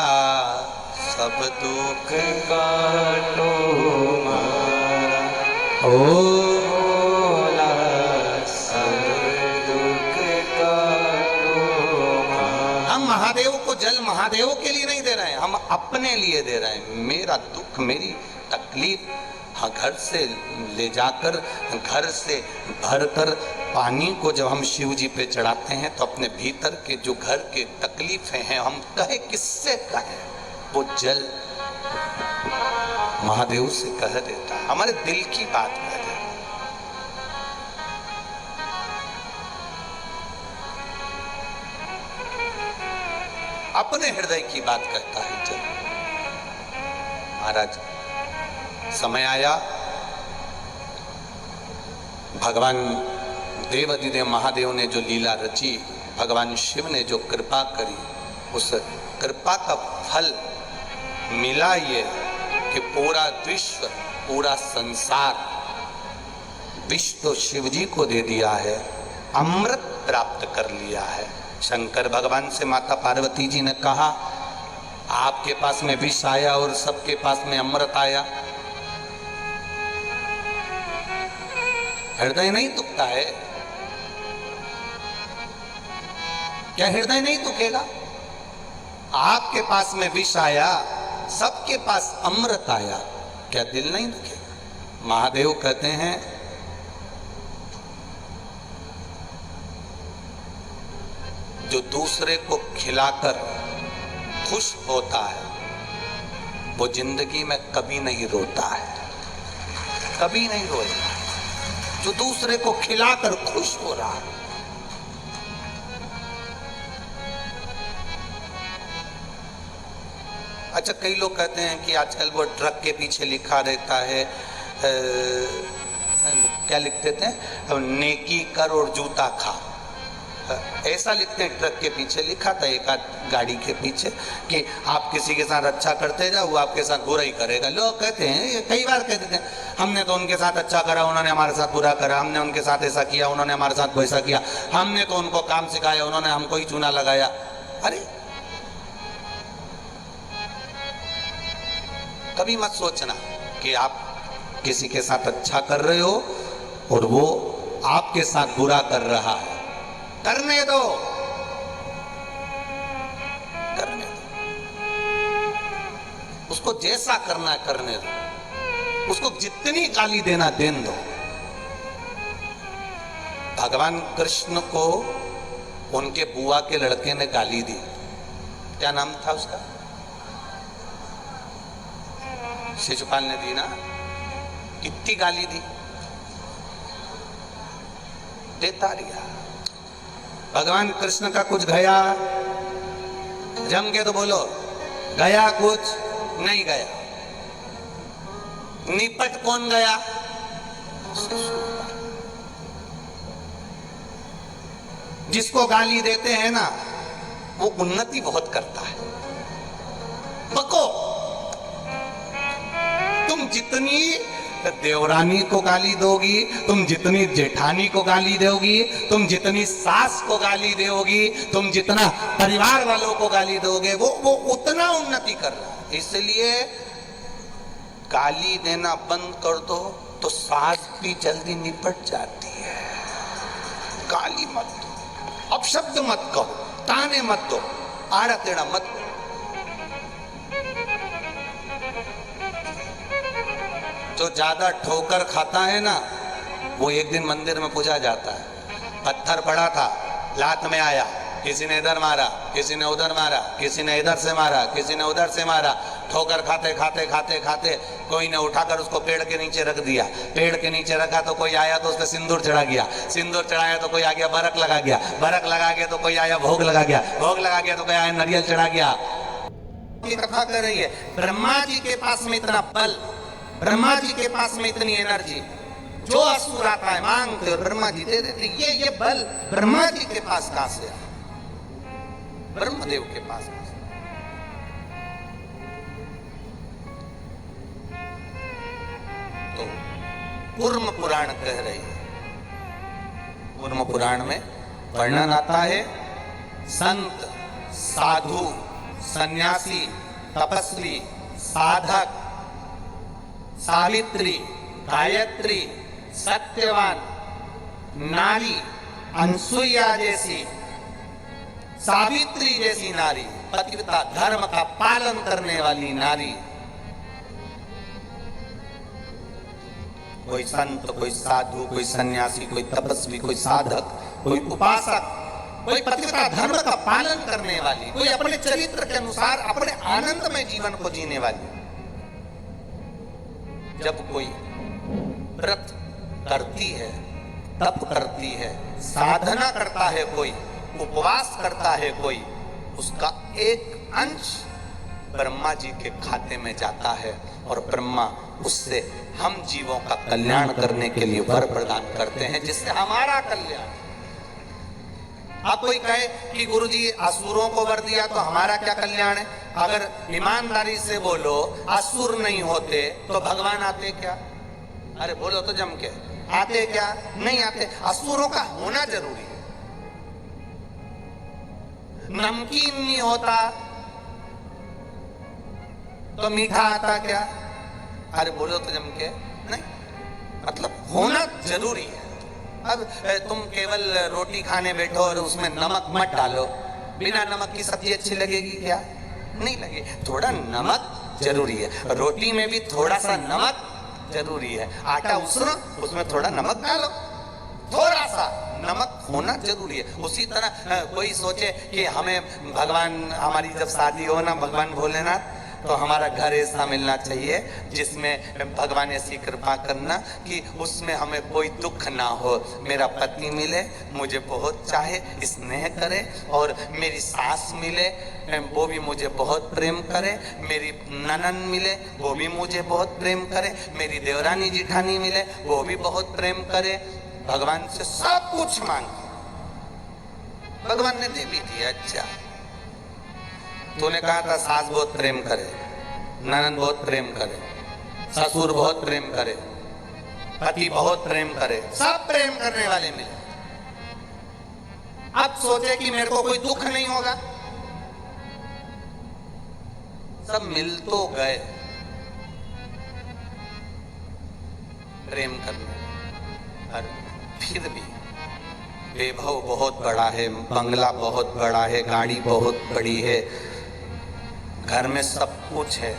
सब दुख काटो मारा, ओ भोला सब दुख काटो मारा। हम महादेव को जल महादेव के लिए नहीं दे रहे हैं, हम अपने लिए दे रहे हैं। मेरा दुख, मेरी तकलीफ, हाँ, घर से ले जाकर, घर से भरकर पानी को जब हम शिव जी पे चढ़ाते हैं तो अपने भीतर के जो घर के तकलीफें हैं, हम कहे किससे कहें, वो जल महादेव से कह देता है, हमारे दिल की बात कह देता है। अपने हृदय की बात कहता है जल। महाराज, समय आया, भगवान देवाधिदेव महादेव ने जो लीला रची, भगवान शिव ने जो कृपा करी, उस कृपा का फल मिला ये कि पूरा विश्व, पूरा संसार, विश्व तो शिव जी को दे दिया है, अमृत प्राप्त कर लिया है। शंकर भगवान से माता पार्वती जी ने कहा, आपके पास में विष आया और सबके पास में अमृत आया, हृदय नहीं दुखता है क्या? हृदय नहीं दुखेगा? आपके पास में विष आया, सबके पास अमृत आया, क्या दिल नहीं दुखेगा? महादेव कहते हैं, जो दूसरे को खिलाकर खुश होता है वो जिंदगी में कभी नहीं रोता है, कभी नहीं रोएगा। जो दूसरे को खिलाकर खुश हो रहा है, अच्छा, कई लोग कहते हैं कि आजकल वो ट्रक के पीछे लिखा रहता है, क्या लिख देते हैं, नेकी कर और जूता खा। ऐसा लिखते हैं, ट्रक के पीछे लिखा था एक आध गाड़ी के पीछे कि आप किसी के साथ अच्छा करते जाओ, वो आपके साथ बुरा ही करेगा। लोग कहते हैं, ये कई बार कहते हैं, हमने तो उनके साथ अच्छा करा, उन्होंने हमारे साथ बुरा करा, हमने उनके साथ ऐसा किया, उन्होंने हमारे साथ वैसा किया, हमने तो उनको काम सिखाया, उन्होंने हमको ही चूना लगाया। अरे कभी मत सोचना कि आप किसी के साथ अच्छा कर रहे हो और वो आपके साथ बुरा कर रहा है। करने दो, करने दो, उसको जैसा करना है करने दो, उसको जितनी गाली देना देन दो। भगवान कृष्ण को उनके बुआ के लड़के ने गाली दी, क्या नाम था उसका? शिशुपाल ने दी ना, कितनी गाली दी, देता रहा। भगवान कृष्ण का कुछ गया, जम के तो बोलो, गया कुछ नहीं गया। निपट कौन गया? जिसको गाली देते हैं ना, वो उन्नति बहुत करता है। बको, तुम जितनी देवरानी को गाली दोगी, तुम जितनी जेठानी को गाली दोगी, तुम जितनी सास को गाली दोगी, तुम जितना परिवार वालों को गाली दोगे, वो उतना उन्नति कर रहा है। इसलिए गाली देना बंद कर दो तो सास भी जल्दी निपट जाती है। गाली मत दो, अपशब्द मत कहो, ताने मत दो, आड़ा टेढ़ा मत दो। जो ज्यादा ठोकर खाता है ना, वो एक दिन मंदिर में पूजा जाता है। पत्थर पड़ा था, लात में आया, किसी ने इधर मारा, किसी ने उधर मारा, किसी ने इधर से मारा, किसी ने उधर से मारा। ठोकर खाते खाते खाते खाते कोई ने उठाकर उसको पेड़ के नीचे रख दिया। पेड़ के नीचे रखा तो कोई आया तो उस पर सिंदूर चढ़ा गया, सिंदूर चढ़ाया तो कोई आ गया बरक लगा गया, बरक लगा गया तो कोई आया भोग लगा गया, भोग लगा गया तो कोई आया नारियल चढ़ा गया। ये कथा कर रही है, ब्रह्मा जी के पास में इतना बल, ब्रह्मा जी के पास में इतनी एनर्जी, जो असुर आता है मांगते और ब्रह्मा जी दे देते। ये बल ब्रह्मा जी के पास कहां से आया? ब्रह्मदेव के पास। तो कूर्म पुराण कह रही है, कूर्म पुराण में वर्णन आता है, संत, साधु, सन्यासी, तपस्वी, साधक, सावित्री, गायत्री, सत्यवान, नारी, अनसुईया जैसी, सावित्री जैसी नारी, पतिव्रता धर्म का पालन करने वाली नारी, कोई संत, कोई साधु, कोई सन्यासी, कोई तपस्वी, कोई साधक, कोई उपासक, कोई पतिव्रता धर्म का पालन करने वाली, कोई अपने चरित्र के अनुसार अपने आनंदमय जीवन को जीने वाली। जब कोई व्रत करती है, तप करती है, साधना करता है, कोई उपवास करता है, कोई, उसका एक अंश ब्रह्मा जी के खाते में जाता है और ब्रह्मा उससे हम जीवों का कल्याण करने के लिए वर प्रदान करते हैं, जिससे हमारा कल्याण। आप कोई कहे कि गुरुजी असुरों को वर दिया तो हमारा क्या कल्याण है? अगर ईमानदारी से बोलो, असुर नहीं होते तो भगवान आते क्या? अरे बोलो तो जम के, आते क्या? नहीं आते। असुरों का होना जरूरी है। नमकीन नहीं होता तो मीठा आता क्या? अरे बोलो तो जम के, नहीं, मतलब होना जरूरी है। अब तुम केवल रोटी खाने बैठो और उसमें नमक मत डालो, बिना नमक की सब्जी अच्छी लगेगी क्या? नहीं लगे। थोड़ा नमक जरूरी है, रोटी में भी थोड़ा सा नमक जरूरी है। आटा उसनो, उसमें थोड़ा नमक डालो, थोड़ा सा नमक होना जरूरी है। उसी तरह कोई सोचे कि हमें भगवान, हमारी जब शादी हो ना भगवान भोलेनाथ, तो हमारा घर ऐसा मिलना चाहिए जिसमें भगवान ऐसी कृपा करना कि उसमें हमें कोई दुख ना हो। मेरा पति मिले, मुझे बहुत चाहे, स्नेह करे, और मेरी सास मिले, वो भी मुझे बहुत प्रेम करे, मेरी ननन मिले, वो भी मुझे बहुत प्रेम करे, मेरी देवरानी जिठानी मिले, वो भी बहुत प्रेम करे। भगवान से सब कुछ मांगे, भगवान ने दे भी दिया। अच्छा, तूने कहा था सास बहुत प्रेम करे, ननद बहुत प्रेम करे, ससुर बहुत प्रेम करे, पति बहुत प्रेम करे, सब प्रेम करने वाले मिले। अब सोचे कि मेरे को कोई दुख नहीं होगा, सब मिल तो गए प्रेम करने, और फिर भी वैभव बहुत बड़ा है, बंगला बहुत बड़ा है, गाड़ी बहुत बड़ी है, घर में सब कुछ है।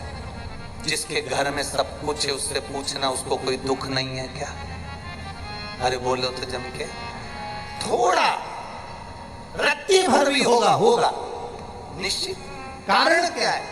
जिसके घर में सब कुछ है उससे पूछना उसको कोई दुख नहीं है क्या? अरे बोलो तो जम के, थोड़ा रत्ती भर भी होगा, होगा निश्चित। कारण क्या है?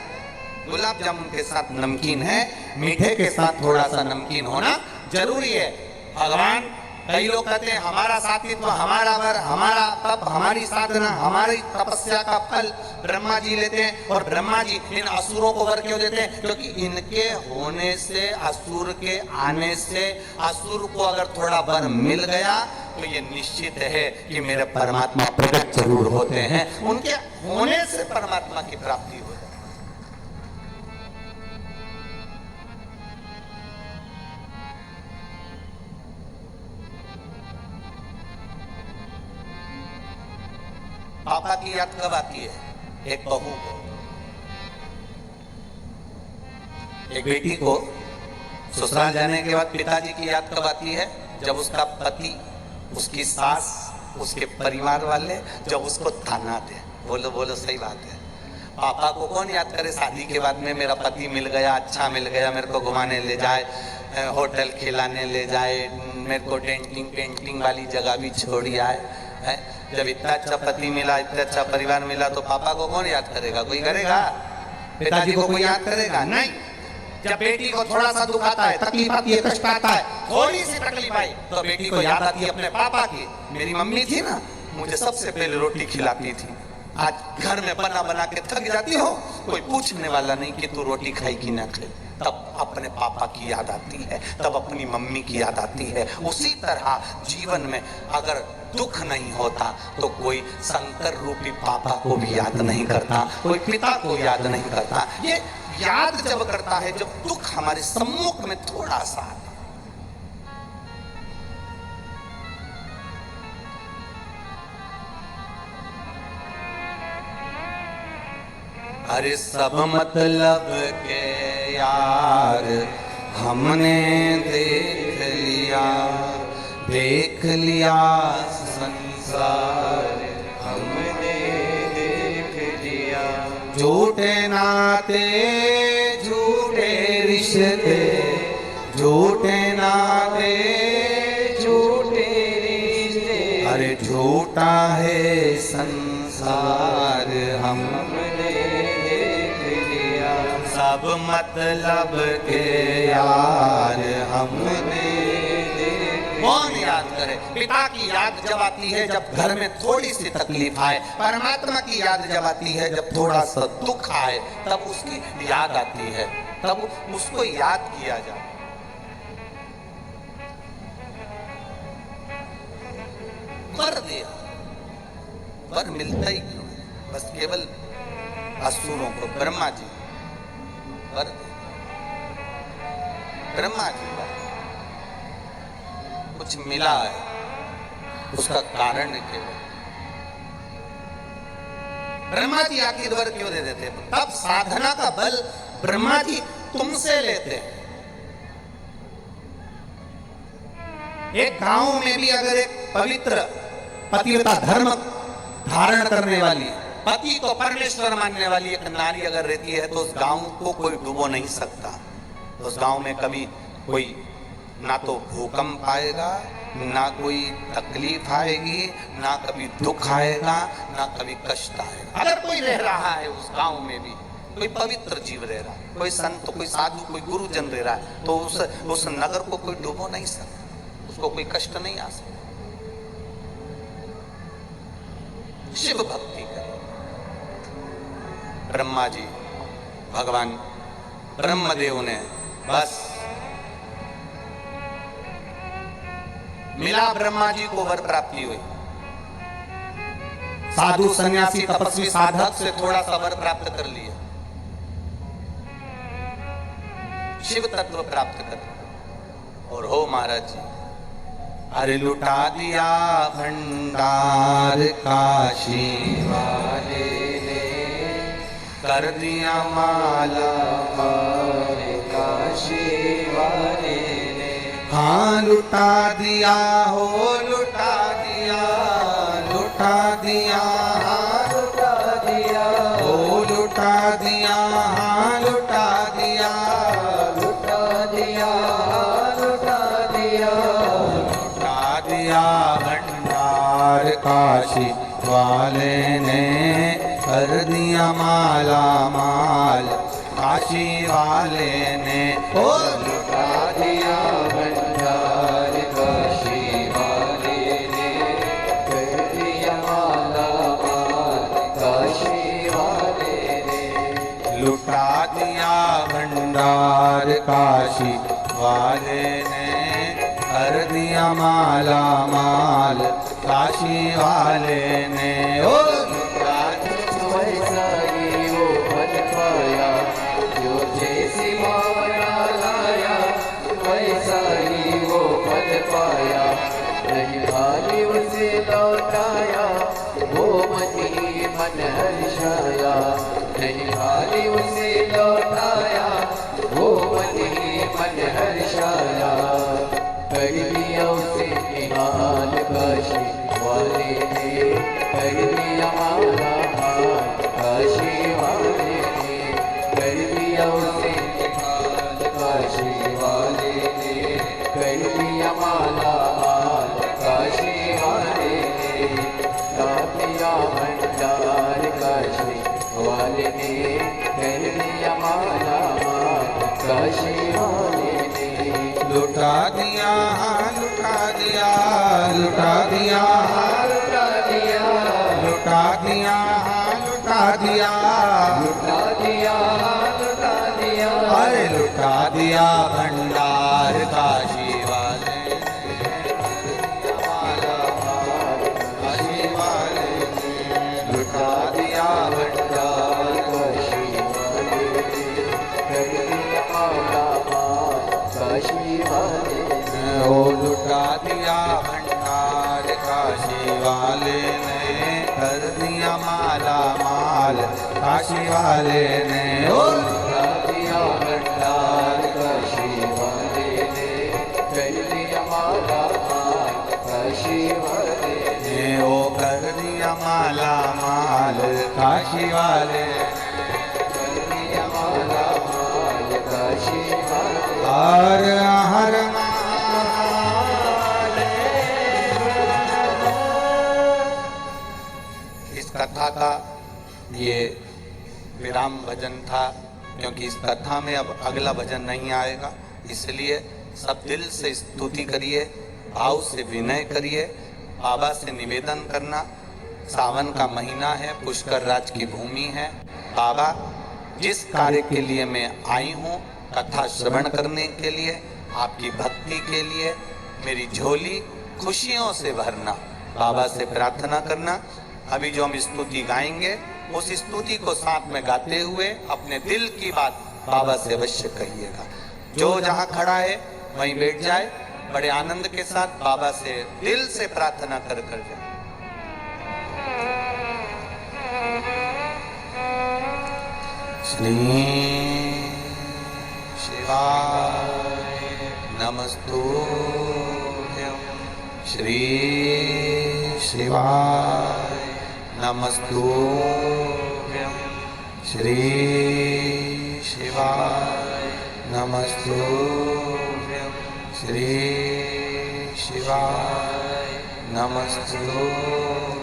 गुलाब जामुन के साथ नमकीन है, मीठे के साथ थोड़ा सा नमकीन होना जरूरी है। भगवान, कई लोग कहते हैं हमारा साथीत्व, हमारा वर, हमारा तप, हमारी साधना, हमारी तपस्या का फल ब्रह्मा जी लेते हैं। और ब्रह्मा जी इन असुरों को वर क्यों देते हैं? क्योंकि इनके होने से, असुर के आने से, असुर को अगर थोड़ा वर मिल गया तो ये निश्चित है कि मेरे परमात्मा प्रकट जरूर होते हैं। उनके होने से परमात्मा की प्राप्ति हो। पापा की याद कब आती है? एक बहू को, एक बेटी को ससुराल जाने के बाद पिताजी की याद कब आती है? जब उसका पति, उसकी सास, उसके परिवार वाले जब उसको ताना दे। बोलो बोलो, सही बात है। पापा को कौन याद करे शादी के बाद में? मेरा पति मिल गया, अच्छा मिल गया, मेरे को घुमाने ले जाए, होटल खिलाने ले जाए, मेरे को डेंटिंग पेंटिंग वाली जगह भी छोड़ी आए है? जब इतना अच्छा पति मिला, इतना अच्छा परिवार मिला, तो पापा को कौन याद करेगा? कोई करेगा? पिताजी को कोई याद करेगा? नहीं। जब बेटी को थोड़ा सा दुख आता है, तकलीफ आती है, कष्ट आता है, थोड़ी सी तकलीफ आई तो बेटी को याद आती है अपने पापा की। मेरी मम्मी थी ना, मुझे सबसे पहले रोटी खिलाती थी। आज घर में बना बना के थक जाती हो, कोई पूछने वाला नहीं कि तू रोटी खाई कि ना खाई। तब अपने पापा की याद आती है, तब अपनी मम्मी की याद आती है। उसी तरह जीवन में अगर दुख नहीं होता तो कोई शंकर रूपी पापा को भी याद नहीं करता, कोई पिता को याद नहीं करता। ये याद जब करता है जब दुख हमारे सम्मुख में थोड़ा सा आता। अरे सब मतलब के यार हमने देख लिया संसार हमने देख लिया। झूठे नाते, झूठे रिश्ते, झूठे नाते, झूठे रिश्ते, अरे झूठा है संसार हमने देख लिया। सब मतलब के यार हमने। कौन याद करे? पिता की याद जब आती है जब घर में थोड़ी सी तकलीफ आए, परमात्मा की याद जब आती है जब थोड़ा सा दुख आए, तब उसकी याद आती है, तब उसको याद किया जाए। वर दिया, वर मिलता ही क्यों है? बस केवल असुरों को ब्रह्मा जी वर दे। ब्रह्मा जी कुछ मिला है, उसका कारण केवल ब्रह्मा जी आखिर वर क्यों दे देते? तब साधना का बल ब्रह्मा जी तुमसे लेते हैं। एक गांव में भी अगर एक पवित्र पतिव्रता धर्म धारण करने वाली, पति को परमेश्वर मानने वाली एक नारी अगर रहती है तो उस गांव को कोई डुबो नहीं सकता। उस गांव में कभी कोई ना तो भूकंप आएगा, ना कोई तकलीफ आएगी, ना कभी दुख आएगा, ना कभी कष्ट आएगा। अगर कोई रह रहा है उस गांव में भी, कोई पवित्र जीव रह रहा है, कोई संत, कोई साधु, कोई गुरुजन रह रहा है, तो उस नगर को कोई डुबो नहीं सकता, उसको कोई कष्ट नहीं आ सकता। शिव भक्ति करें। ब्रह्मा जी, भगवान ब्रह्मदेव ने बस मिला, ब्रह्मा जी को वर प्राप्ति हुई। साधु सन्यासी तपस्वी साधक से थोड़ा सा वर प्राप्त कर लिया, शिव तत्व प्राप्त कर और हो महाराज जी। अरे लुटा दिया भंडार काशी वाले ने, कर दिया माला माल काशी वाले ने। हाँ लुटा दिया हो लुटा दिया, लुटा दिया हाँ लुटा दिया, हो लुटा दिया हाँ लुटा दिया, लुटा दिया लुटा दिया, लुटा दिया भंडार काशी वाले ने, कर दिया माला माल काशी वाले ने। ओ लुटा दिया भंडार काशी वाले ने, कर दिया माला माल काशी वाले ने। लुटा दिया भंडार काशी वाले ने, कर दिया माला माल काशी वाले ने। ओ लुटा वैसा ही वो बन पाया जो जैसी माया लाया, वैसा ही वो बन पाया नहीं भाली उसे लौटाया, वो मन ही मन हर्षाया नहीं भाली उसे लौटाया, वो मन ही मन हर्षाया। कर दिया उसे निहाल काशी वाले ने, कर दिया माला माल काशी वाले ने, कर दिया उसे निहाल काशी वाले ने, कर दिया माला माल काशी वाले ने। दिया भंडार काशी वाले ने, कर दिया माला माल काशी वाले ने। लुटा दिया लुटा दिया, लुटा दिया लुटा दिया लुटा दिया लुटा दिया, लुटा दिया लुटा दिया, अरे लुटा दिया भंडार काशी वाले ने, माला माल काशी वाले ने। लुटा दिया भंडार काशी वाले ने, कर दिया माला माल काशी वाले ने। ओ लुटा दिया भंडार काशी वाले ने, कर दिया माला माल काशी वाले ने। ओ लुटा दिया भंडार काशी वाले ने, कर दिया माला माल काशी वाले ने। ओ कर दिया माला माल काशी वाले, कर दिया माला माल काशी वाले। हर हर इस कथा का ये विराम भजन था, क्योंकि इस कथा में अब अगला भजन नहीं आएगा, इसलिए सब दिल से स्तुति करिए, भाव से विनय करिए। बाबा से निवेदन करना, सावन का महीना है, पुष्कर राज की भूमि है। बाबा जिस कार्य के लिए मैं आई हूँ, कथा श्रवण करने के लिए, आपकी भक्ति के लिए, मेरी झोली खुशियों से भरना, बाबा से प्रार्थना करना। अभी जो हम स्तुति गाएंगे, उस स्तुति को साथ में गाते हुए अपने दिल की बात बाबा से अवश्य कहिएगा। जो जहाँ खड़ा है वहीं बैठ जाए, बड़े आनंद के साथ बाबा से दिल से प्रार्थना कर जाए। श्री शिवाय नमस्तुभ्यं, श्री शिवाय नमस्तुभ्यं, श्री शिवाय नमस्तुभ्यं, श्री शिवाय नमस्तुभ्यं,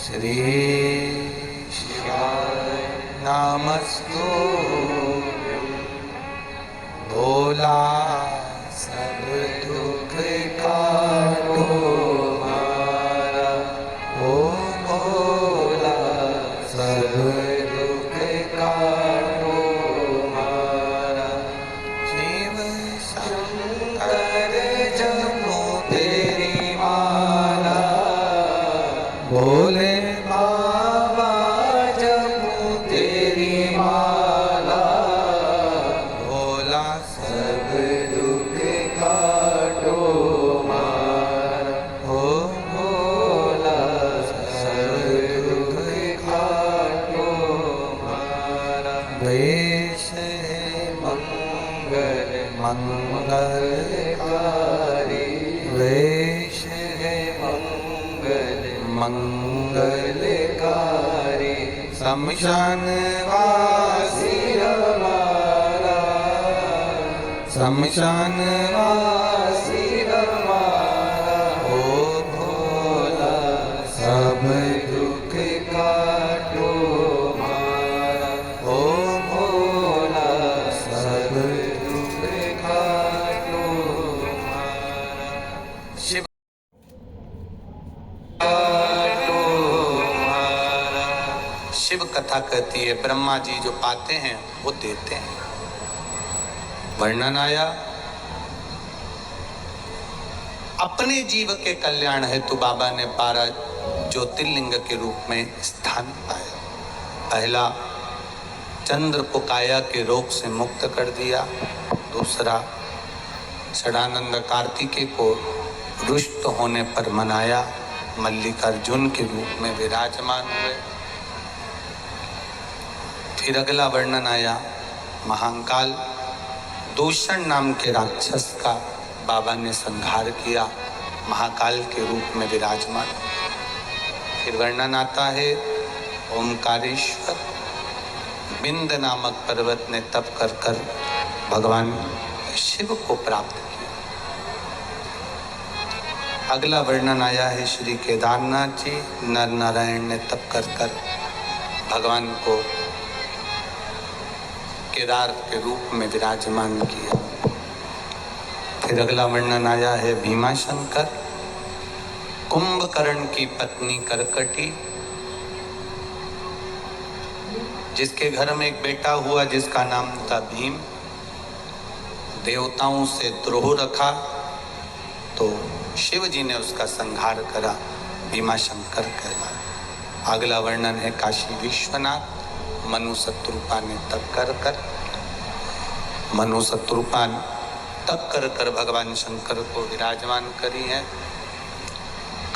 श्री शिवाय नमस्तुभ्यं। भोला सब दुख काटो मारा, ओ भोला सब दुख काटो मारा। शिव शंकर जपो तेरी माला, भोले बाबा मंगलकारी शमशान वासी हमारा शमशान वासी हमारा ओ भोला सब दुख काटो हमारा ओ भोला सब दुख काटो हमारा शिव शिव कथा कहती है ब्रह्मा जी जो पाते हैं वो देते हैं। वर्णन आया अपने जीव के कल्याण हेतु बाबा ने 12 ज्योतिर्लिंग के रूप में स्थान पाया। पहला चंद्र को काया के रोग से मुक्त कर दिया। दूसरा षडानंद कार्तिकेय को रुष्ट होने पर मनाया, मल्लिकार्जुन के रूप में विराजमान हुए। फिर अगला वर्णन आया महाकाल दूषण नाम के राक्षस का बाबा ने संहार किया, महाकाल के रूप में विराजमान। फिर वर्णन आता है ओमकारेश्वर बिंद नामक पर्वत ने तप कर कर भगवान शिव को प्राप्त किया। अगला वर्णन आया है श्री केदारनाथ जी नर नारायण ने तप कर कर भगवान को केदार के रूप में विराजमान किया। फिर अगला वर्णन आया है भीमाशंकर कुंभकर्ण की पत्नी करकटी, जिसके घर में एक बेटा हुआ जिसका नाम था भीम। देवताओं से द्रोह रखा तो शिव जी ने उसका संहार करा, भीमाशंकर कहलाया। अगला वर्णन है काशी विश्वनाथ मनु शत्रुपा ने तप कर कर मनु शत्रुपा तप कर कर भगवान शंकर को विराजमान करी है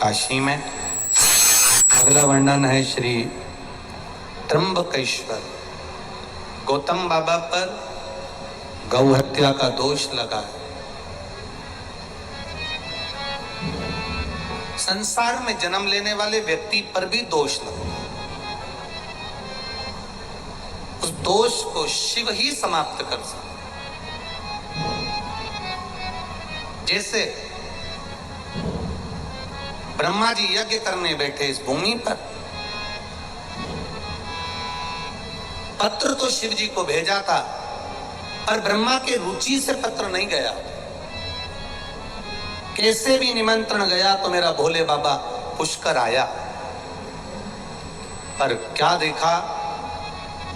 काशी में। अगला वर्णन है श्री त्र्यंबकेश्वर गौतम बाबा पर गौ हत्या का दोष लगा है। संसार में जन्म लेने वाले व्यक्ति पर भी दोष लगा, उस दोष को शिव ही समाप्त कर सकते। जैसे ब्रह्मा जी यज्ञ करने बैठे इस भूमि पर, पत्र तो शिव जी को भेजा था पर ब्रह्मा के रुचि से पत्र नहीं गया। कैसे भी निमंत्रण गया तो मेरा भोले बाबा पुष्कर आया, पर क्या देखा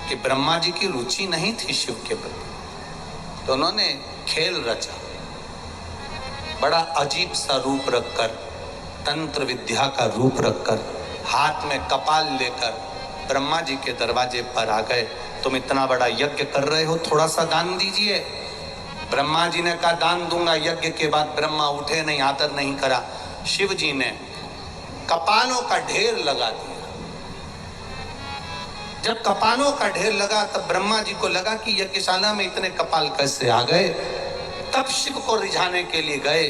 कि ब्रह्मा जी की रुचि नहीं थी शिव के प्रति, तो उन्होंने खेल रचा। बड़ा अजीब सा रूप रखकर, तंत्र विद्या का रूप रखकर, हाथ में कपाल लेकर ब्रह्मा जी के दरवाजे पर आ गए। तुम इतना बड़ा यज्ञ कर रहे हो, थोड़ा सा दान दीजिए। ब्रह्मा जी ने कहा दान दूंगा। यज्ञ के बाद ब्रह्मा उठे नहीं, आदर नहीं करा। शिव जी ने कपालों का ढेर लगा दिया। जब कपालों का ढेर लगा तब ब्रह्मा जी को लगा कि यज्ञशाला में इतने कपाल कैसे आ गए। तब शिव को रिझाने के लिए गए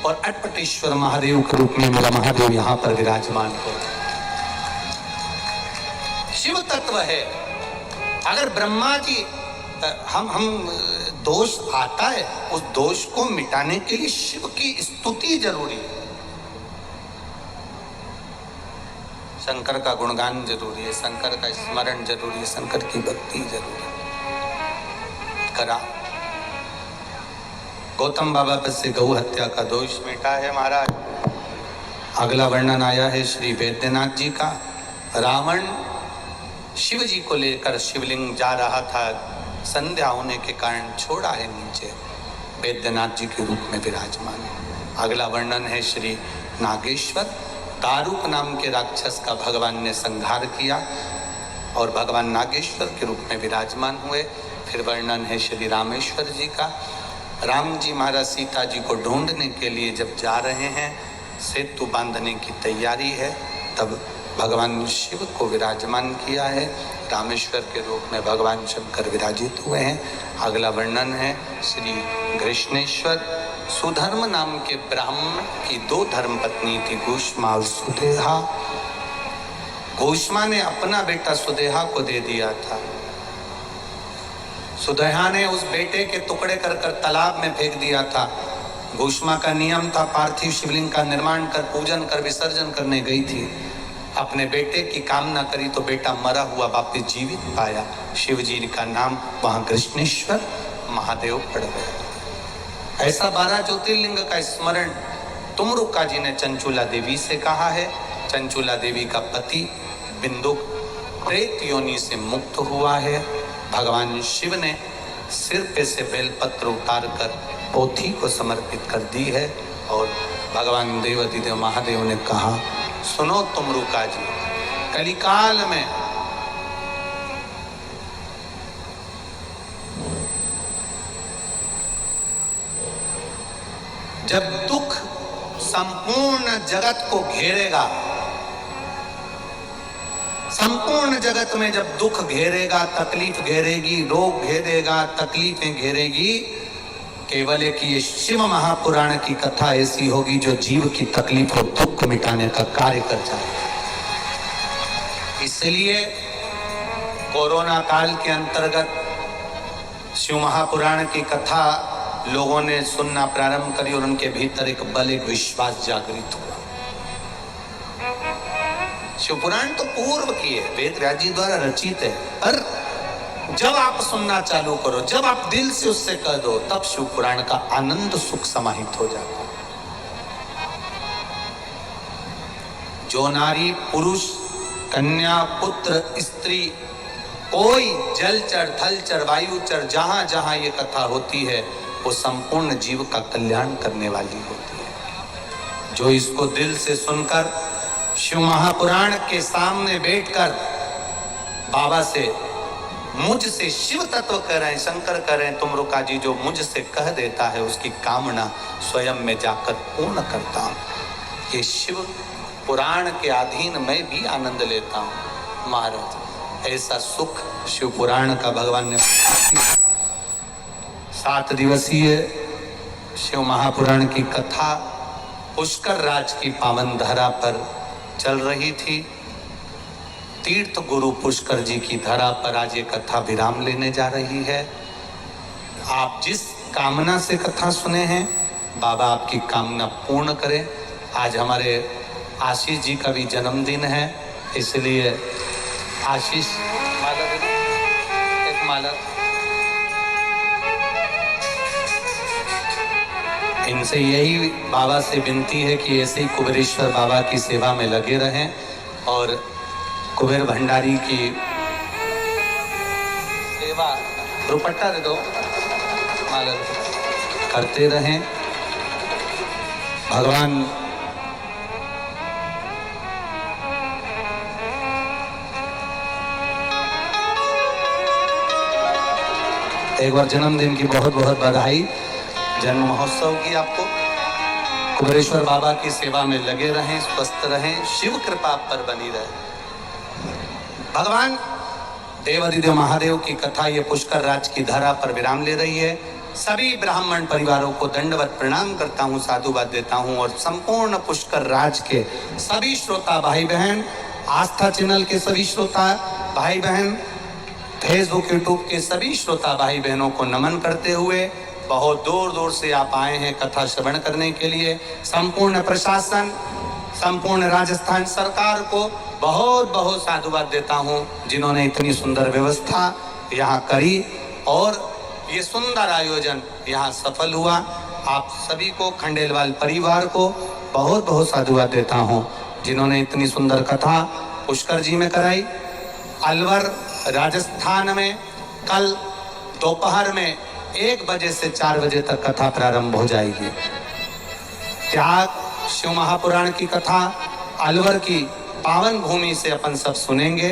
और अटपटेश्वर महादेव के रूप में मेरा महादेव यहाँ पर विराजमान हो। शिव तत्व है। अगर ब्रह्मा जी हम दोष आता है, उस दोष को मिटाने के लिए शिव की स्तुति जरूरी है, शंकर का गुणगान जरूरी है, शंकर का स्मरण जरूरी है, शंकर की भक्ति जरूरी है। करा गौतम बाबा पर से गौ हत्या का दोष मिटा है महाराज। अगला वर्णन आया है श्री वैद्यनाथ जी का। रावण शिव जी को लेकर शिवलिंग जा रहा था, संध्या होने के कारण छोड़ा है नीचे, वैद्यनाथ जी के रूप में विराजमान है। अगला वर्णन है श्री नागेश्वर। दारूक नाम के राक्षस का भगवान ने संहार किया और भगवान नागेश्वर के रूप में विराजमान हुए। फिर वर्णन है श्री रामेश्वर जी का। राम जी महाराज सीता जी को ढूंढने के लिए जब जा रहे हैं, सेतु बांधने की तैयारी है, तब भगवान शिव को विराजमान किया है। रामेश्वर के रूप में भगवान शंकर विराजित हुए हैं। अगला वर्णन है श्री कृष्णेश्वर। सुधर्म नाम के ब्राह्मण की 2 धर्मपत्नी थी, गुष्मा और सुदेहा। घोषमा ने अपना बेटा सुदेहा को दे दिया था। सुदेहा ने उस बेटे के टुकड़े कर कर तालाब में फेंक दिया था। घोषमा का नियम था पार्थिव शिवलिंग का निर्माण कर, पूजन कर, विसर्जन करने गई थी। अपने बेटे की कामना करी तो बेटा मरा हुआ वापिस जीवित पाया। शिव जी का नाम वहां कृष्णेश्वर महादेव पड़ गया। ऐसा 12 ज्योतिर्लिंग का स्मरण तुमरुका जी ने चंचूला देवी से कहा है। चंचूला देवी का पति बिंदुक प्रेत योनि से मुक्त हुआ है। भगवान शिव ने सिर पे से बेलपत्र उतार कर पोथी को समर्पित कर दी है। और भगवान देवाधिदेव महादेव ने कहा, सुनो तुमरुका जी, कलिकाल में जब दुख संपूर्ण जगत को घेरेगा, संपूर्ण जगत में जब दुख घेरेगा, तकलीफ घेरेगी, रोग घेरेगा, तकलीफें घेरेगी, केवल एक ये शिव महापुराण की कथा ऐसी होगी जो जीव की तकलीफ और दुख को मिटाने का कार्य कर जाए। इसलिए कोरोना काल के अंतर्गत शिव महापुराण की कथा लोगों ने सुनना प्रारंभ करी और उनके भीतर एक बल, एक विश्वास जागृत हुआ। शिव पुराण तो पूर्व की है, वेद व्यास जी द्वारा रचित है, पर जब आप सुनना चालू करो, जब आप दिल से उससे कह दो, तब शिव पुराण का आनंद सुख समाहित हो जाता है। जो नारी, पुरुष, कन्या, पुत्र, स्त्री, कोई जलचर, थलचर, वायुचर, जहां जहां ये कथा होती है वो संपूर्ण जीव का कल्याण करने वाली होती है। जो इसको दिल से सुनकर शिव महापुराण के सामने बैठकर बाबा से, मुझसे शिव तत्व कह रहे हैं, शंकर कह रहे हैं, तुमरुका जी, जो मुझसे कह देता है उसकी कामना स्वयं में जाकर पूर्ण करता हूं। ये शिव पुराण के अधीन मैं भी आनंद लेता हूं। महाराज, ऐसा सुख शिव पुराण का भगवान ने 7 दिवसीय शिव महापुराण की कथा पुष्कर राज की पावन धरा पर चल रही थी। तीर्थ गुरु पुष्कर जी की धरा पर आज ये कथा विराम लेने जा रही है। आप जिस कामना से कथा सुने हैं, बाबा आपकी कामना पूर्ण करें। आज हमारे आशीष जी का भी जन्मदिन है, इसलिए आशीष माला दे दो, एक माला। इनसे यही बाबा से विनती है कि ऐसे ही कुबेरेश्वर बाबा की सेवा में लगे रहें और कुबेर भंडारी की सेवा, दुपट्टा दे दो, माला करते रहें। भगवान एक बार जन्मदिन की बहुत बहुत बधाई, जन्म महोत्सव की आपको। कुबेरेश्वर बाबा की सेवा में लगे रहें, स्वस्थ रहें, शिव कृपा आप पर बनी रहे। भगवान देवाधिदेव महादेव की कथा ये पुष्कर राज की धरा पर विराम ले रही है। सभी ब्राह्मण परिवारों को दंडवत प्रणाम करता हूँ, साधुवाद देता हूँ और संपूर्ण पुष्कर राज के सभी श्रोता भाई बहन, आस्था चैनल के सभी श्रोता भाई बहन, फेसबुक यूट्यूब के सभी श्रोता भाई बहनों को नमन करते हुए, बहुत दूर दूर से आप आए हैं कथा श्रवण करने के लिए। संपूर्ण प्रशासन, संपूर्ण राजस्थान सरकार को बहुत बहुत साधुवाद देता हूं, जिन्होंने इतनी सुंदर व्यवस्था यहाँ करी और ये सुंदर आयोजन यहाँ सफल हुआ। आप सभी को, खंडेलवाल परिवार को बहुत बहुत साधुवाद देता हूं, जिन्होंने इतनी सुंदर कथा पुष्कर जी में कराई। अलवर राजस्थान में कल दोपहर में 1 बजे से 4 बजे तक कथा प्रारंभ हो जाएगी। त्याग शिव महापुराण की कथा अलवर की पावन भूमि से अपन सब सुनेंगे।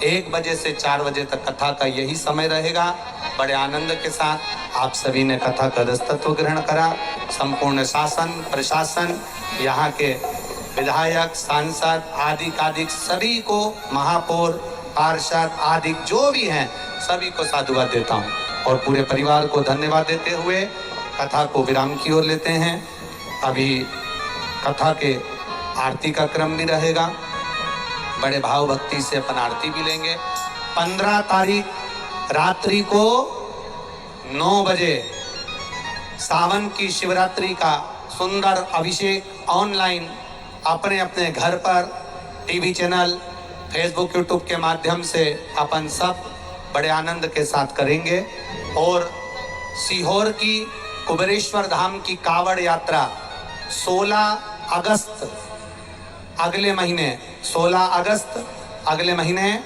1 बजे से 4 बजे तक कथा का यही समय रहेगा। बड़े आनंद के साथ आप सभी ने कथा का दस्तत्व ग्रहण करा। संपूर्ण शासन, प्रशासन, यहाँ के विधायक, सांसद आदि सभी को, महापौर, पार्षद आदि जो भी हैं, सभी को साधुवाद देता हूँ और पूरे परिवार को धन्यवाद देते हुए कथा को विराम की ओर लेते हैं। अभी कथा के आरती का क्रम भी रहेगा। बड़े भाव भक्ति से अपन आरती भी लेंगे। 15 तारीख रात्रि को 9 बजे सावन की शिवरात्रि का सुंदर अभिषेक ऑनलाइन अपने अपने घर पर टीवी चैनल, फेसबुक, यूट्यूब के माध्यम से अपन सब बड़े आनंद के साथ करेंगे। और सीहोर की कुबेरेश्वर धाम की कावड़ यात्रा 16 अगस्त अगले महीने, 16 अगस्त अगले महीने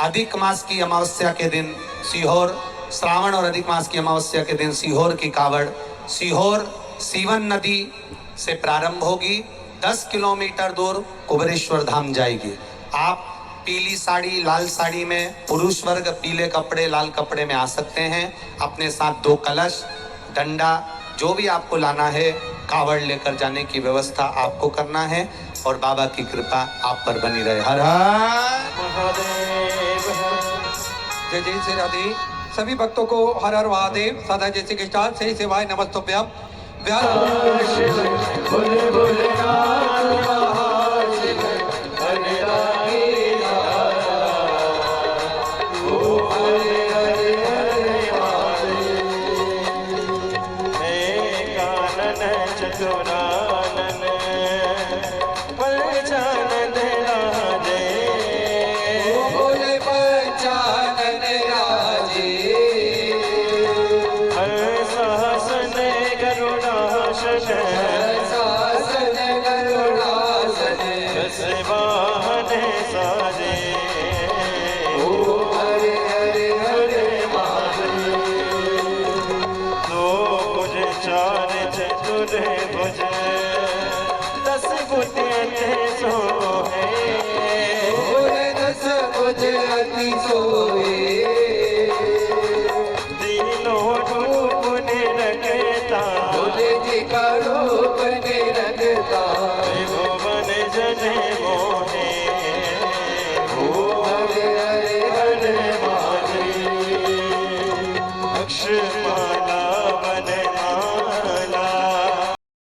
अधिक मास की अमावस्या के दिन सीहोर, श्रावण और अधिक मास की अमावस्या के दिन सीहोर की कावड़ सीहोर सीवन नदी से प्रारंभ होगी। 10 किलोमीटर दूर कुबेरेश्वर धाम जाएगी। आप पीली साड़ी, लाल साड़ी में, पुरुष वर्ग पीले कपड़े, लाल कपड़े में आ सकते हैं। अपने साथ 2 कलश, डंडा, जो भी आपको लाना है, कावड़ लेकर जाने की व्यवस्था आपको करना है और बाबा की कृपा आप पर बनी रहे। हर हर महादेव। जय जय श्री राधे। सभी भक्तों को हर हर महादेव, सदा जय श्री कृष्ण, सही सेवाएं नमस्तुभ्यम। Shri